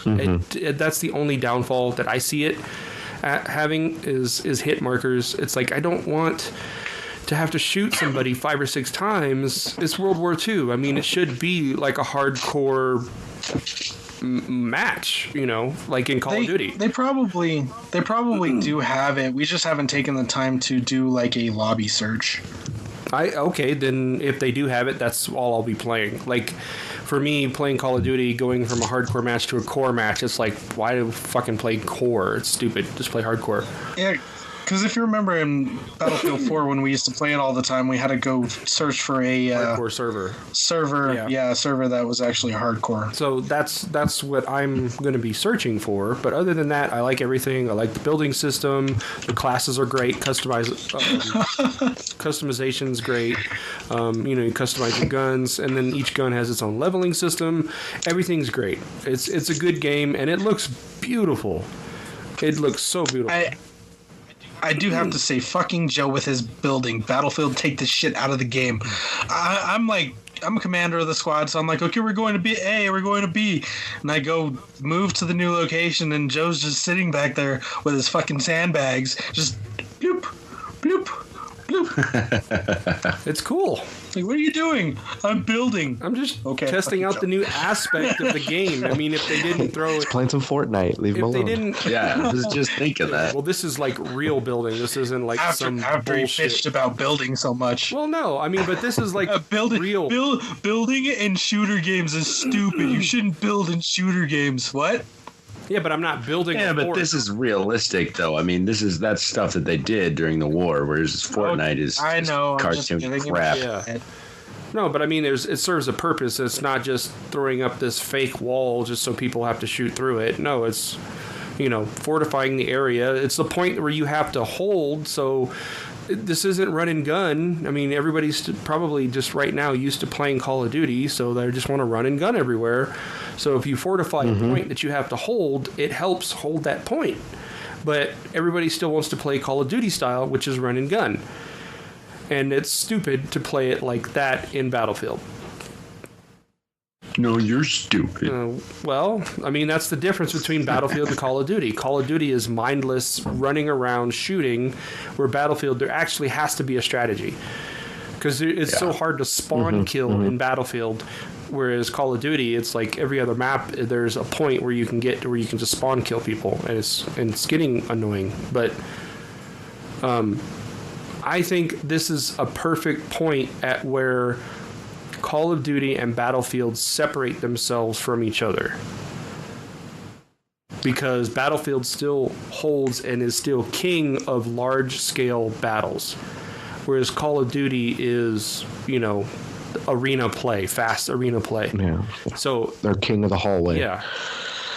That's the only downfall that I see it having is hit markers. It's like I don't want to have to shoot somebody 5 or 6 times. It's World War II. I mean, it should be like a hardcore match, like in Call of Duty. They probably do have it. We just haven't taken the time to do like a lobby search. Okay, then if they do have it, that's all I'll be playing. Like, for me, playing Call of Duty, going from a hardcore match to a core match, it's like, why do fucking play core? It's stupid. Just play hardcore. Yeah, because if you remember in Battlefield 4, when we used to play it all the time, we had to go search for a hardcore server. A server that was actually hardcore. So that's what I'm going to be searching for. But other than that, I like everything. I like the building system. The classes are great. Customization's great. You customize your guns, and then each gun has its own leveling system. Everything's great. It's a good game, and it looks beautiful. It looks so beautiful. I do have to say, fucking Joe with his building. Battlefield, take this shit out of the game. I'm a commander of the squad, so I'm like, okay, we're going to be A, we're going to B. And I go move to the new location, and Joe's just sitting back there with his fucking sandbags. Just bloop, bloop, bloop. It's cool. Like, what are you doing? I'm building. I'm just testing out the new aspect of the game. I mean, if they didn't throw it... playing some Fortnite. Leave him alone. Yeah, I was just thinking that. Well, this is like real building. This isn't like after he bitched about building so much. Well, no. I mean, but this is like real. Building in shooter games is stupid. You shouldn't build in shooter games. What? Yeah, but I'm not building. Yeah, but this is realistic, though. I mean, that's stuff that they did during the war, whereas Fortnite is cartoon crap. Yeah. No, but I mean, it serves a purpose. It's not just throwing up this fake wall just so people have to shoot through it. No, it's fortifying the area. It's the point where you have to hold. So this isn't run and gun. I mean, everybody's probably just right now used to playing Call of Duty, so they just want to run and gun everywhere. So if you fortify a point that you have to hold, it helps hold that point. But everybody still wants to play Call of Duty style, which is run and gun. And it's stupid to play it like that in Battlefield. No, you're stupid. Well, I mean, that's the difference between Battlefield and Call of Duty. Call of Duty is mindless running around shooting, where Battlefield, there actually has to be a strategy. Because it's so hard to spawn kill in Battlefield, whereas Call of Duty, it's like every other map, there's a point where you can get to where you can just spawn kill people, and it's getting annoying. But I think this is a perfect point at where Call of Duty and Battlefield separate themselves from each other, because Battlefield still holds and is still king of large-scale battles, whereas Call of Duty is, arena play, fast arena play. Yeah. So they're king of the hallway. Yeah.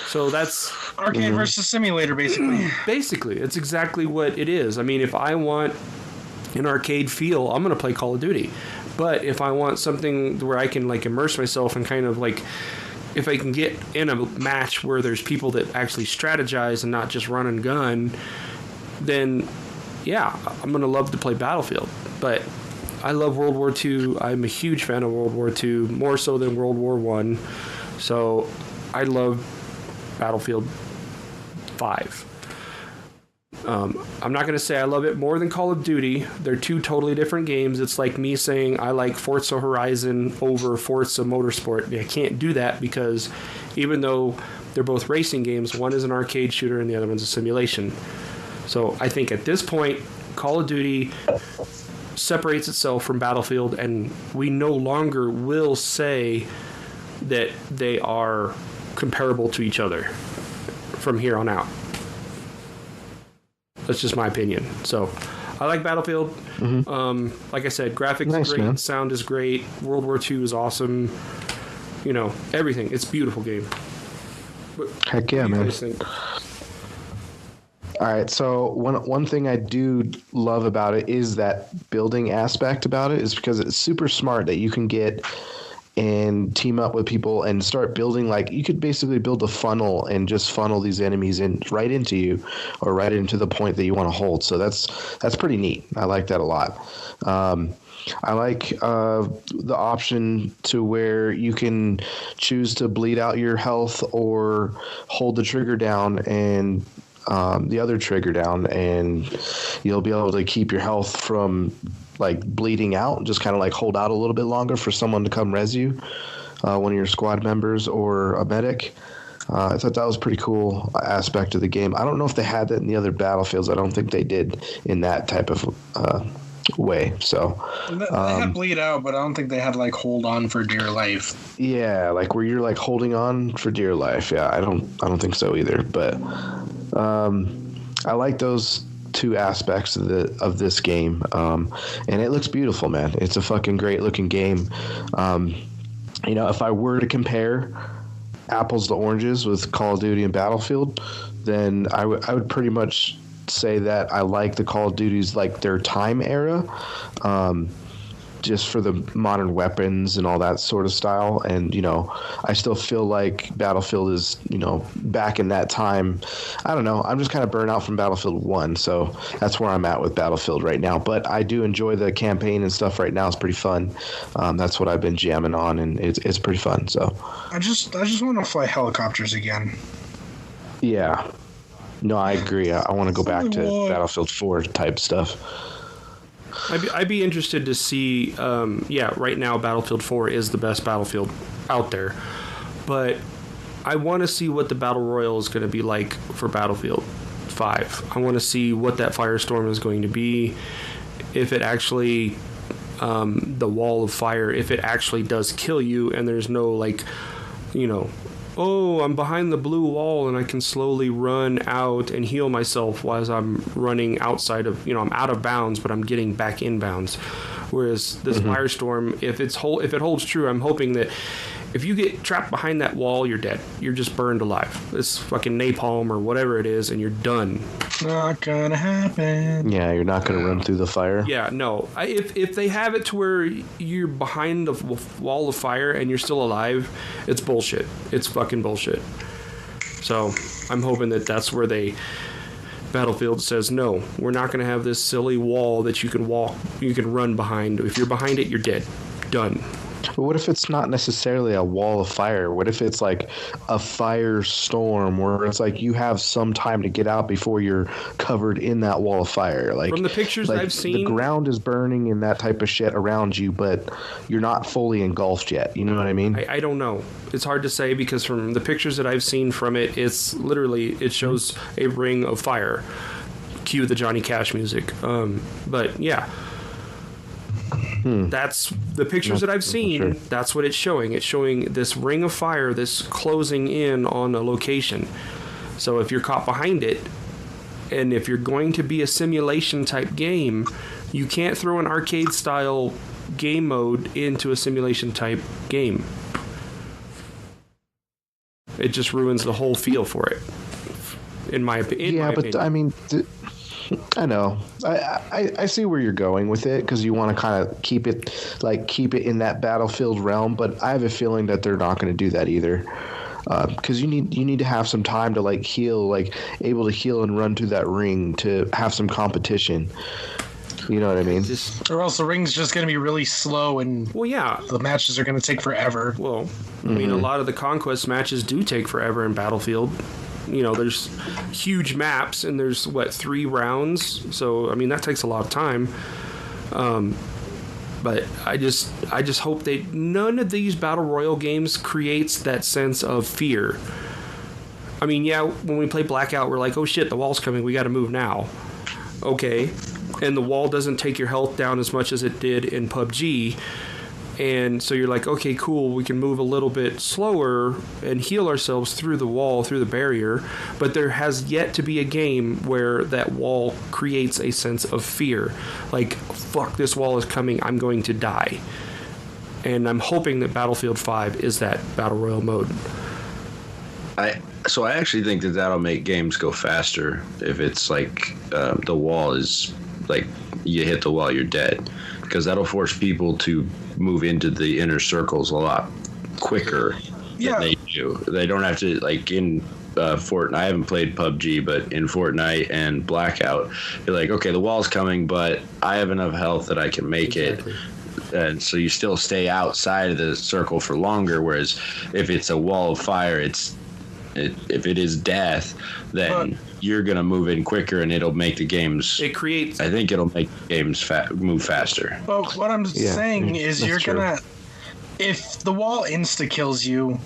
So that's arcade versus simulator, basically. Basically, it's exactly what it is. I mean, if I want an arcade feel, I'm going to play Call of Duty. But if I want something where I can immerse myself and kind of if I can get in a match where there's people that actually strategize and not just run and gun, then yeah, I'm going to love to play Battlefield. But I love World War II. I'm a huge fan of World War II, more so than World War I. So I love Battlefield 5. I'm not going to say I love it more than Call of Duty. They're two totally different games. It's like me saying I like Forza Horizon over Forza Motorsport. I can't do that because even though they're both racing games, one is an arcade shooter and the other one's a simulation. So I think at this point, Call of Duty separates itself from Battlefield, and we no longer will say that they are comparable to each other from here on out. That's just my opinion. So I like Battlefield. Like I said, graphics are great, sound is great, World War II is awesome. Everything. It's a beautiful game. But heck yeah, man. All right, so one thing I do love about it is that building aspect about it, is because it's super smart that you can get and team up with people and start building. You could basically build a funnel and just funnel these enemies right into you, or right into the point that you want to hold. So that's pretty neat. I like that a lot. I like the option to where you can choose to bleed out your health or hold the trigger down and the other trigger down, and you'll be able to keep your health from bleeding out, just kind of hold out a little bit longer for someone to come res you, one of your squad members or a medic. I thought that was a pretty cool aspect of the game. I don't know if they had that in the other Battlefields. I don't think they did in that type of way. So they had bleed out, but I don't think they had hold on for dear life. Yeah, where you're holding on for dear life. Yeah, I don't think so either. But I like those two aspects of this game, and it looks beautiful, man. It's a fucking great looking game. If I were to compare apples to oranges with Call of Duty and Battlefield, then I would pretty much say that I like the Call of Duty's their time era, just for the modern weapons and all that sort of style. And I still feel like Battlefield is back in that time. I don't know, I'm just kind of burnt out from Battlefield 1, so that's where I'm at with Battlefield right now. But I do enjoy the campaign and stuff right now. It's pretty fun. That's what I've been jamming on, and it's pretty fun. So I just want to fly helicopters again. Yeah, no, I agree. I want to go back to Battlefield 4 type stuff. I'd be interested to see. Right now Battlefield 4 is the best Battlefield out there, but I want to see what the Battle Royale is going to be like for Battlefield 5. I want to see what that firestorm is going to be, if it actually, the wall of fire, if it actually does kill you, and there's no oh, I'm behind the blue wall and I can slowly run out and heal myself while I'm running outside of, I'm out of bounds, but I'm getting back in bounds. Whereas this firestorm, if it holds true, I'm hoping that if you get trapped behind that wall, you're dead. You're just burned alive. It's fucking napalm or whatever it is, and you're done. Not gonna happen. Yeah, you're not gonna run through the fire. Yeah, no. If they have it to where you're behind the wall of fire and you're still alive, it's bullshit. It's fucking bullshit. So I'm hoping that that's where Battlefield says, no, we're not gonna have this silly wall that you can run behind. If you're behind it, you're dead. Done. But what if it's not necessarily a wall of fire? What if it's like a firestorm where it's like you have some time to get out before you're covered in that wall of fire? Like From the pictures like I've seen, the ground is burning and that type of shit around you, but you're not fully engulfed yet. You know what I mean? I don't know. It's hard to say because from the pictures that I've seen from it, it's literally, it shows a ring of fire. Cue the Johnny Cash music. But yeah. That's the pictures that I've seen. Sure. That's what it's showing. It's showing this ring of fire that's closing in on a location. So if you're caught behind it, and if you're going to be a simulation type game, you can't throw an arcade style game mode into a simulation type game. It just ruins the whole feel for it, in my opinion. Yeah, but I mean, I know. I see where you're going with it because you want to kind of keep it in that Battlefield realm. But I have a feeling that they're not going to do that either. Because you need to have some time to like heal, like able to heal and run through that ring to have some competition. You know what I mean? Or else the ring's just going to be really slow and Well, yeah. the matches are going to take forever. Well, I mean, a lot of the conquest matches do take forever in Battlefield. You know, there's huge maps and there's 3 rounds. So I mean, that takes a lot of time. But I just hope none of these battle royale games creates that sense of fear. I mean, yeah, when we play Blackout, we're like, oh shit, the wall's coming, we got to move now. Okay, and the wall doesn't take your health down as much as it did in PUBG. And so you're like, okay, cool, we can move a little bit slower and heal ourselves through the wall, through the barrier. But there has yet to be a game where that wall creates a sense of fear. Like, fuck, this wall is coming, I'm going to die. And I'm hoping that Battlefield 5 is that Battle Royale mode. So I actually think that that'll make games go faster if it's like the wall is like you hit the wall, you're dead. Because that'll force people to move into the inner circles a lot quicker than they do. They don't have to, like in Fortnite. I haven't played PUBG, but in Fortnite and Blackout, you're like, okay, the wall's coming, but I have enough health that I can make it. And so you still stay outside of the circle for longer. Whereas if it's a wall of fire, if it is death, then you're gonna move in quicker, and it'll make the games. It creates. I think it'll make games move faster. Well, what I'm saying is, if the wall insta kills you,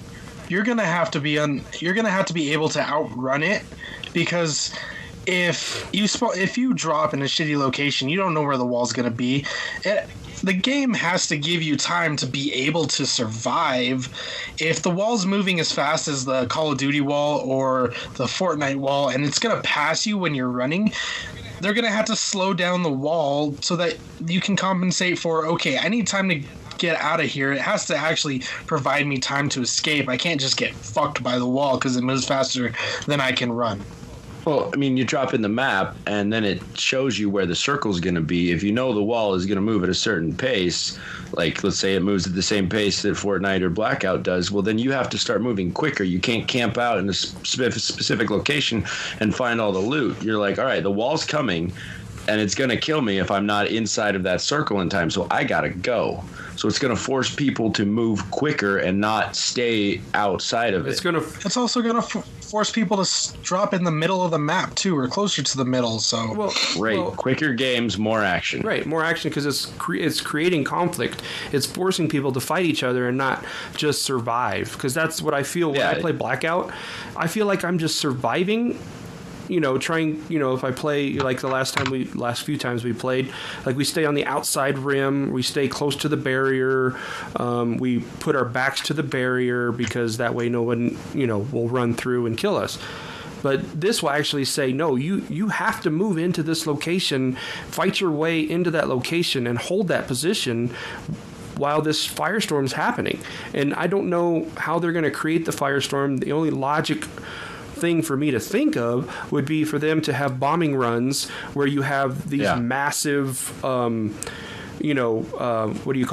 you're gonna have to be able to outrun it, because if you drop in a shitty location, you don't know where the wall's gonna be. The game has to give you time to be able to survive. If the wall's moving as fast as the Call of Duty wall or the Fortnite wall, and it's going to pass you when you're running, they're going to have to slow down the wall so that you can compensate for, okay, I need time to get out of here. It has to actually provide me time to escape. I can't just get fucked by the wall because it moves faster than I can run. Well, I mean, you drop in the map, and then it shows you where the circle's going to be. If you know the wall is going to move at a certain pace, like let's say it moves at the same pace that Fortnite or Blackout does, well, then you have to start moving quicker. You can't camp out in a specific location and find all the loot. You're like, all right, the wall's coming, and it's going to kill me if I'm not inside of that circle in time, so I got to go. So it's going to force people to move quicker and not stay outside of it. It's also going to force people to drop in the middle of the map too, or closer to the middle. So quicker games, more action. Right, more action because it's creating conflict. It's forcing people to fight each other and not just survive. Because that's what I feel when I play Blackout. I feel like I'm just surviving. You know, trying, if I play like the last few times we played, like we stay on the outside rim, we stay close to the barrier, we put our backs to the barrier because that way no one, will run through and kill us. But this will actually say, no, you have to move into this location, fight your way into that location and hold that position while this firestorm's happening. And I don't know how they're going to create the firestorm. The only logic thing for me to think of would be for them to have bombing runs where you have these massive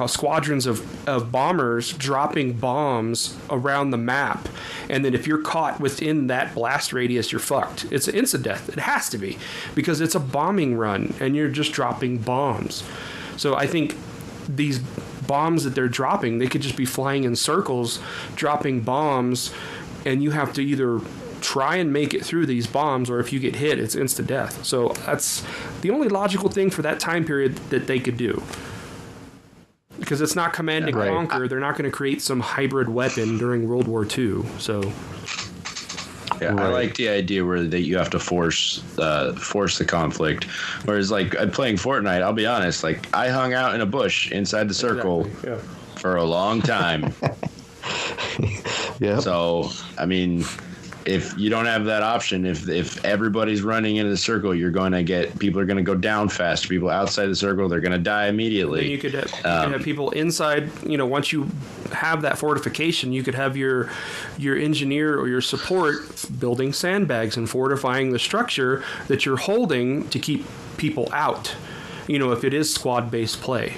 squadrons of bombers dropping bombs around the map, and then if you're caught within that blast radius, you're fucked. It's an instant death. It has to be, because it's a bombing run and you're just dropping bombs. So I think these bombs that they're dropping. They could just be flying in circles, dropping bombs, and you have to either try and make it through these bombs, or if you get hit, it's instant death. So that's the only logical thing for that time period that they could do. Because it's not Command and Conquer. They're not going to create some hybrid weapon during World War II. So, yeah, I like the idea where that you have to force the conflict. Whereas, like, playing Fortnite, I'll be honest, like, I hung out in a bush inside the circle for a long time. Yeah. So, I mean, if you don't have that option, if everybody's running into the circle, you're going to get people are going to go down fast. People outside the circle, they're going to die immediately. Then you could have people inside. You know, once you have that fortification, you could have your engineer or your support building sandbags and fortifying the structure that you're holding to keep people out. You know, if it is squad-based play.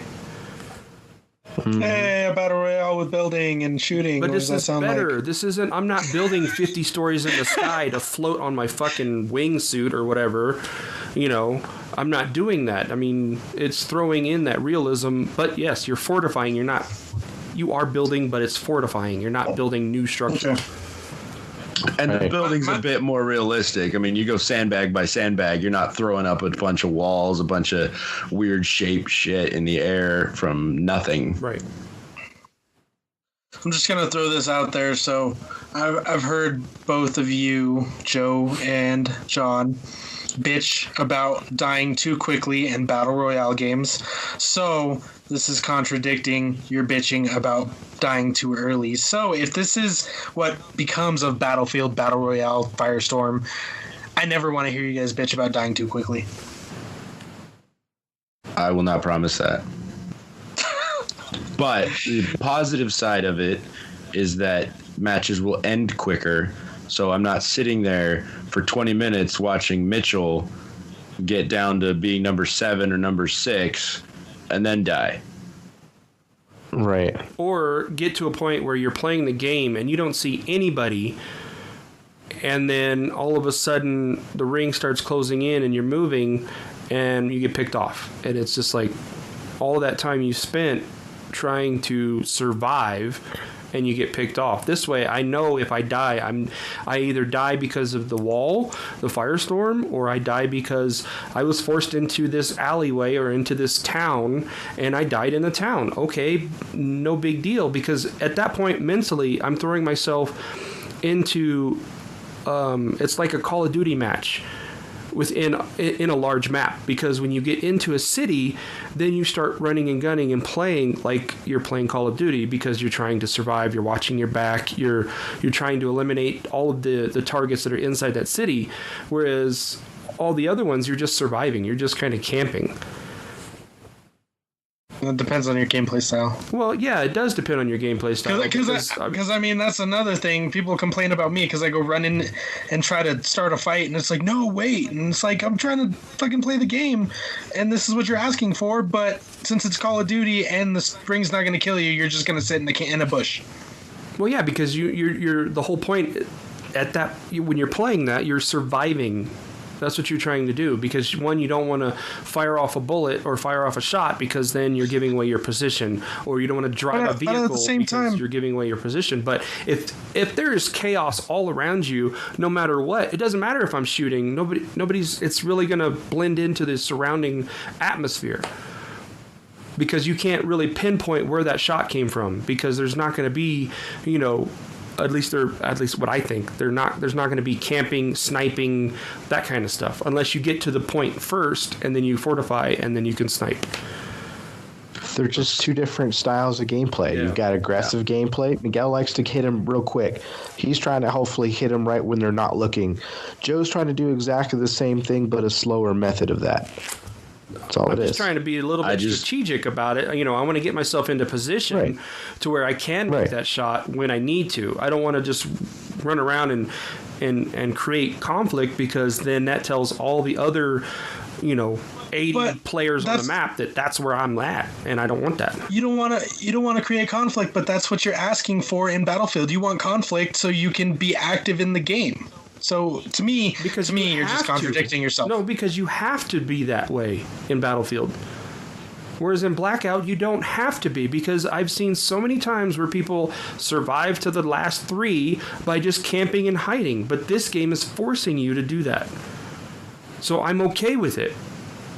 Hey, a battle royale with building and shooting. But what this does that is sound better. like? This isn't. I'm not building 50 stories in the sky to float on my fucking wingsuit or whatever. You know, I'm not doing that. I mean, it's throwing in that realism. But yes, you're fortifying. You're not. You are building, but it's fortifying. You're not building new structure. Okay. And the building's a bit more realistic. I mean, you go sandbag by sandbag. You're not throwing up a bunch of walls, a bunch of weird shaped shit in the air from nothing. Right. I'm just gonna throw this out there. So, I've heard both of you, Joe and John, bitch about dying too quickly in battle royale games. So this is contradicting your bitching about dying too early. So if this is what becomes of Battlefield, Battle Royale, Firestorm, I never want to hear you guys bitch about dying too quickly. I will not promise that. But the positive side of it is that matches will end quicker. So I'm not sitting there for 20 minutes watching Mitchell get down to being number 7 or number 6 and then die. Right. Or get to a point where you're playing the game and you don't see anybody, and then all of a sudden the ring starts closing in and you're moving and you get picked off. And it's just like all that time you spent trying to survive and you get picked off. This way, I know if I die, I either die because of the wall, the firestorm, or I die because I was forced into this alleyway or into this town and I died in the town. Okay, no big deal, because at that point, mentally, I'm throwing myself into, it's like a Call of Duty match in a large map, because when you get into a city, then you start running and gunning and playing like you're playing Call of Duty, because you're trying to survive, you're watching your back, you're trying to eliminate all of the targets that are inside that city, whereas all the other ones you're just surviving, you're just kind of camping. It depends on your gameplay style. Well, yeah, it does depend on your gameplay style. Because I mean, that's another thing. People complain about me because I go run in and try to start a fight, and it's like, no, wait. And it's like, I'm trying to fucking play the game, and this is what you're asking for, but since it's Call of Duty and the spring's not going to kill you, you're just going to sit in a bush. Well, yeah, because you're the whole point at that, when you're playing that, you're surviving. That's what you're trying to do, because one, you don't want to fire off a bullet or fire off a shot, because then you're giving away your position, or you don't want to drive a vehicle at the same because time, you're giving away your position. But if there is chaos all around you, no matter what, it doesn't matter if I'm shooting. Nobody's. It's really going to blend into the surrounding atmosphere, because you can't really pinpoint where that shot came from, because there's not going to be, at least what I think, there's not going to be camping, sniping, that kind of stuff, unless you get to the point first and then you fortify and then you can snipe. They're just two different styles of gameplay. Yeah. You've got aggressive gameplay. Miguel likes to hit him real quick. He's trying to hopefully hit him right when they're not looking. Joe's trying to do exactly the same thing, but a slower method of that. That's all I'm just trying to be a little bit strategic about it. I want to get myself into position to where I can make that shot when I need to. I don't want to just run around and create conflict, because then that tells all the other, 80 players on the map that's where I'm at, and I don't want that. You don't want to create conflict, but that's what you're asking for in Battlefield. You want conflict so you can be active in the game. So to me, you're just contradicting yourself. No, because you have to be that way in Battlefield. Whereas in Blackout, you don't have to be, because I've seen so many times where people survive to the last 3 by just camping and hiding. But this game is forcing you to do that. So I'm okay with it.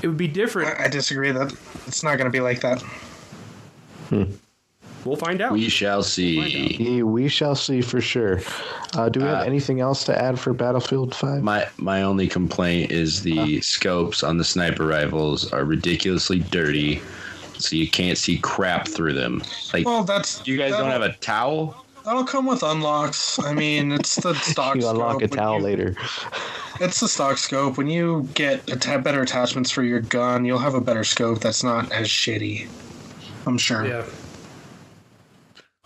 It would be different. I disagree that it's not going to be like that. We'll find out. We shall see. We shall see for sure. Do we have anything else to add for Battlefield 5? My only complaint is the scopes on the sniper rifles are ridiculously dirty, so you can't see crap through them. Like, Well, you guys don't have a towel? that'll come with unlocks. I mean, it's the stock You unlock scope. a towel later. It's the stock scope. When you get better attachments for your gun, you'll have a better scope that's not as shitty. I'm sure. Yeah.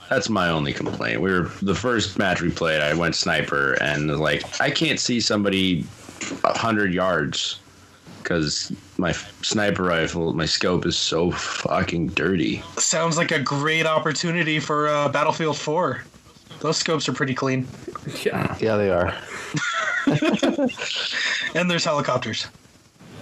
That's my only complaint. The first match we played, I went sniper, and like, I can't see somebody 100 yards because my sniper rifle, my scope is so fucking dirty. Sounds like a great opportunity for Battlefield 4. Those scopes are pretty clean. Yeah. Yeah, they are. And there's helicopters.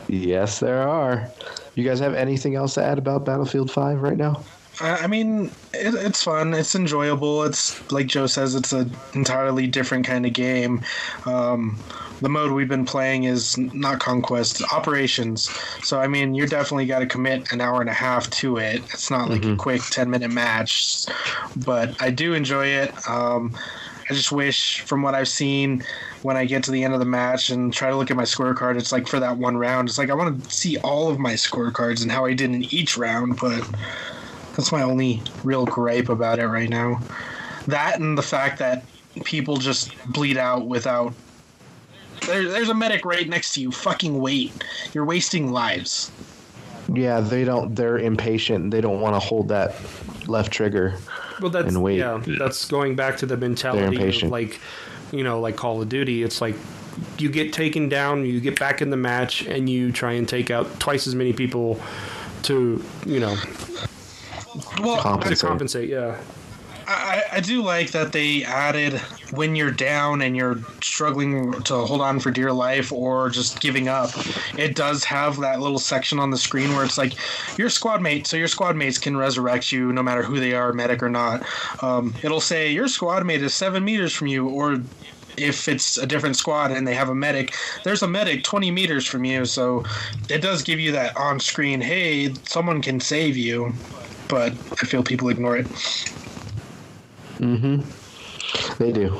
Yes, there are. You guys have anything else to add about Battlefield 5 right now? I mean, it's fun. It's enjoyable. It's like Joe says, it's an entirely different kind of game. The mode we've been playing is not Conquest, Operations. So, I mean, you're definitely got to commit an hour and a half to it. It's not like a quick 10-minute match. But I do enjoy it. I just wish, from what I've seen, when I get to the end of the match and try to look at my scorecard, it's like for that one round, it's like I want to see all of my scorecards and how I did in each round, but that's my only real gripe about it right now. That and the fact that people just bleed out without... There's a medic right next to you. Fucking wait. You're wasting lives. Yeah, they're impatient. They don't want to hold that left trigger. Well, that's and wait. Yeah, that's going back to the mentality of, like, you know, like Call of Duty. It's like you get taken down, you get back in the match, and you try and take out twice as many people to, you know, compensate. Yeah. I do like that they added when you're down and you're struggling to hold on for dear life or just giving up, it does have that little section on the screen where it's like your squad mate, so your squad mates can resurrect you no matter who they are, medic or not. It'll say your squad mate is 7 meters from you, or if it's a different squad and they have a medic, there's a medic 20 meters from you. So it does give you that on screen, hey, someone can save you, but I feel people ignore it. They do.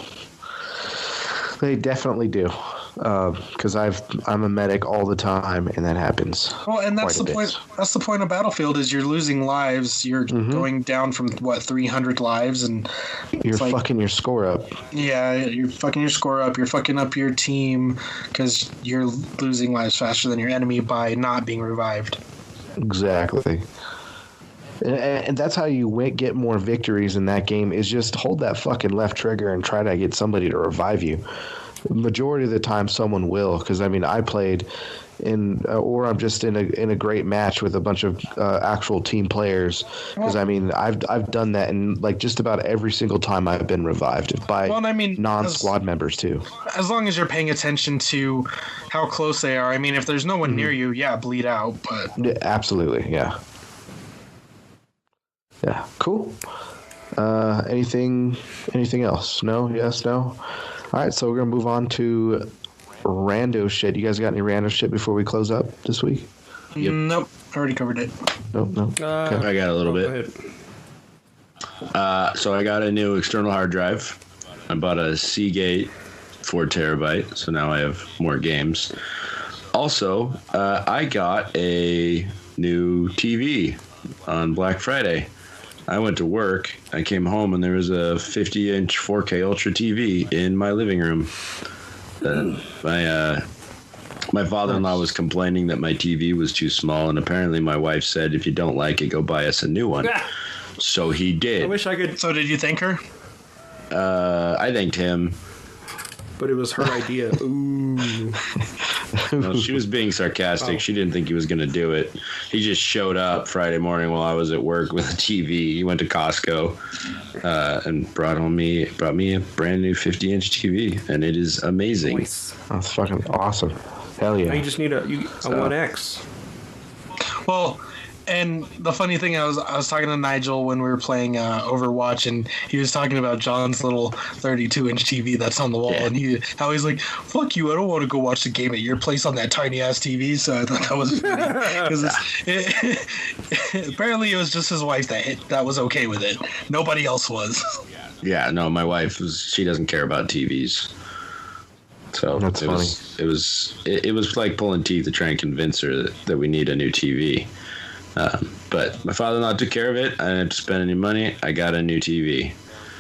They definitely do. Because I'm a medic all the time, and that happens. Well, and that's the point. That's the point of Battlefield is you're losing lives. You're going down from 300 lives, and you're fucking your score up. Yeah, you're fucking your score up. You're fucking up your team because you're losing lives faster than your enemy by not being revived. Exactly. And that's how you get more victories in that game, is just hold that fucking left trigger and try to get somebody to revive you. Majority of the time someone will, because I mean I played or I'm just in a great match with a bunch of actual team players, because I mean I've done that, and like just about every single time I've been revived by non-squad members too. As long as you're paying attention to how close they are. I mean, if there's no one near you, yeah, bleed out. But yeah, absolutely, yeah. Yeah, cool. Anything else? No? Yes? No? All right, so we're going to move on to Rando Shit. You guys got any Rando Shit before we close up this week? Yep. Nope, I already covered it. Nope. Okay. I got a little bit. So I got a new external hard drive. I bought a Seagate 4 terabyte, so now I have more games. Also, I got a new TV on Black Friday. I went to work, I came home, and there was a 50-inch 4K Ultra TV in my living room. My father-in-law was complaining that my TV was too small, and apparently my wife said, if you don't like it, go buy us a new one. So he did. I wish I could. So did you thank her? I thanked him. But it was her idea. Ooh. No, she was being sarcastic. She didn't think he was going to do it. He just showed up Friday morning while I was at work with a TV. He went to Costco and brought me a brand new 50-inch TV, and it is amazing. Nice. That's fucking awesome. Hell yeah. Now you just need a 1X. Well, And the funny thing, I was talking to Nigel when we were playing Overwatch, and he was talking about John's little 32-inch TV that's on the wall, and how he's like, "Fuck you! I don't want to go watch the game at your place on that tiny ass TV." So I thought that was funny because apparently it was just his wife that was okay with it. Nobody else was. Yeah, no, my wife she doesn't care about TVs. So That's funny. It was like pulling teeth to try and convince her that we need a new TV. But my father-in-law took care of it. I didn't have to spend any money. I got a new TV.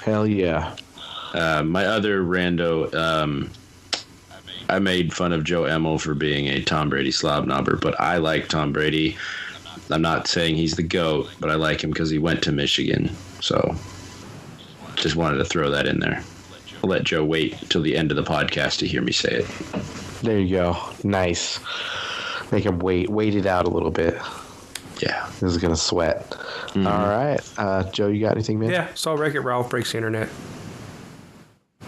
Hell yeah. My other rando, I made fun of Joe Emmel for being a Tom Brady slobnobber, but I like Tom Brady. I'm not saying he's the GOAT, but I like him because he went to Michigan. So just wanted to throw that in there. I'll let Joe wait until the end of the podcast to hear me say it. There you go. Nice. Make him wait it out a little bit. Yeah. This is going to sweat. Mm-hmm. All right. Joe, you got anything, man? Yeah, saw Wreck-It Ralph breaks the internet.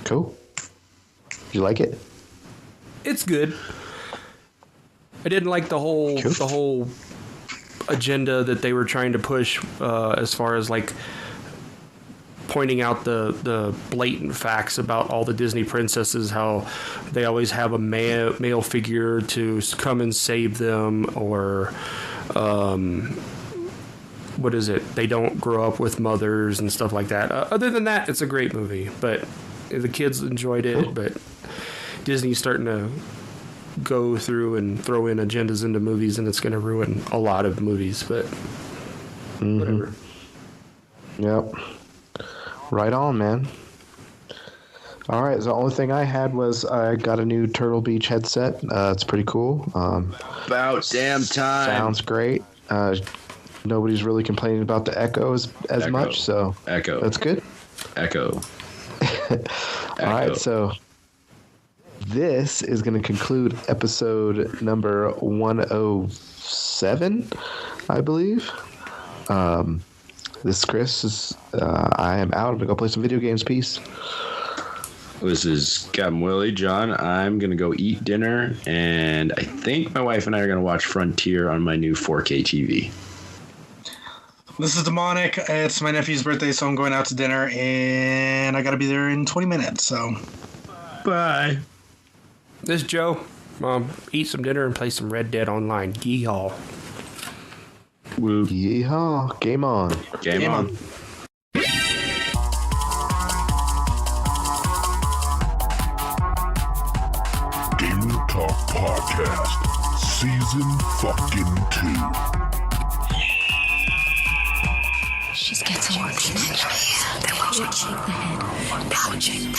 Cool. You like it? It's good. I didn't like the whole agenda that they were trying to push as far as like pointing out the blatant facts about all the Disney princesses, how they always have a male figure to come and save them, or what is it? They don't grow up with mothers and stuff like that. Other than that, it's a great movie, but the kids enjoyed it, but Disney's starting to go through and throw in agendas into movies, and it's going to ruin a lot of movies, but whatever. Yep. Right on, man. All right. The only thing I had was I got a new Turtle Beach headset. It's pretty cool. About damn time. Sounds great. Nobody's really complaining about the echo as much, so that's good. Echo. All right. So this is going to conclude episode number 107, I believe. This is Chris. I am out. I'm going to go play some video games. Peace. This is Captain Willie. John, I'm going to go eat dinner, and I think my wife and I are going to watch Frontier on my new 4K TV. This is Demonic. It's my nephew's birthday, so I'm going out to dinner, and I got to be there in 20 minutes, so bye. This is Joe. Eat some dinner and play some Red Dead Online. Yeehaw. Woo. Yeehaw. Game on. Game on. Gamer Talk Podcast, Season fucking 2. She's getting worse. They will shake the head. They will shake.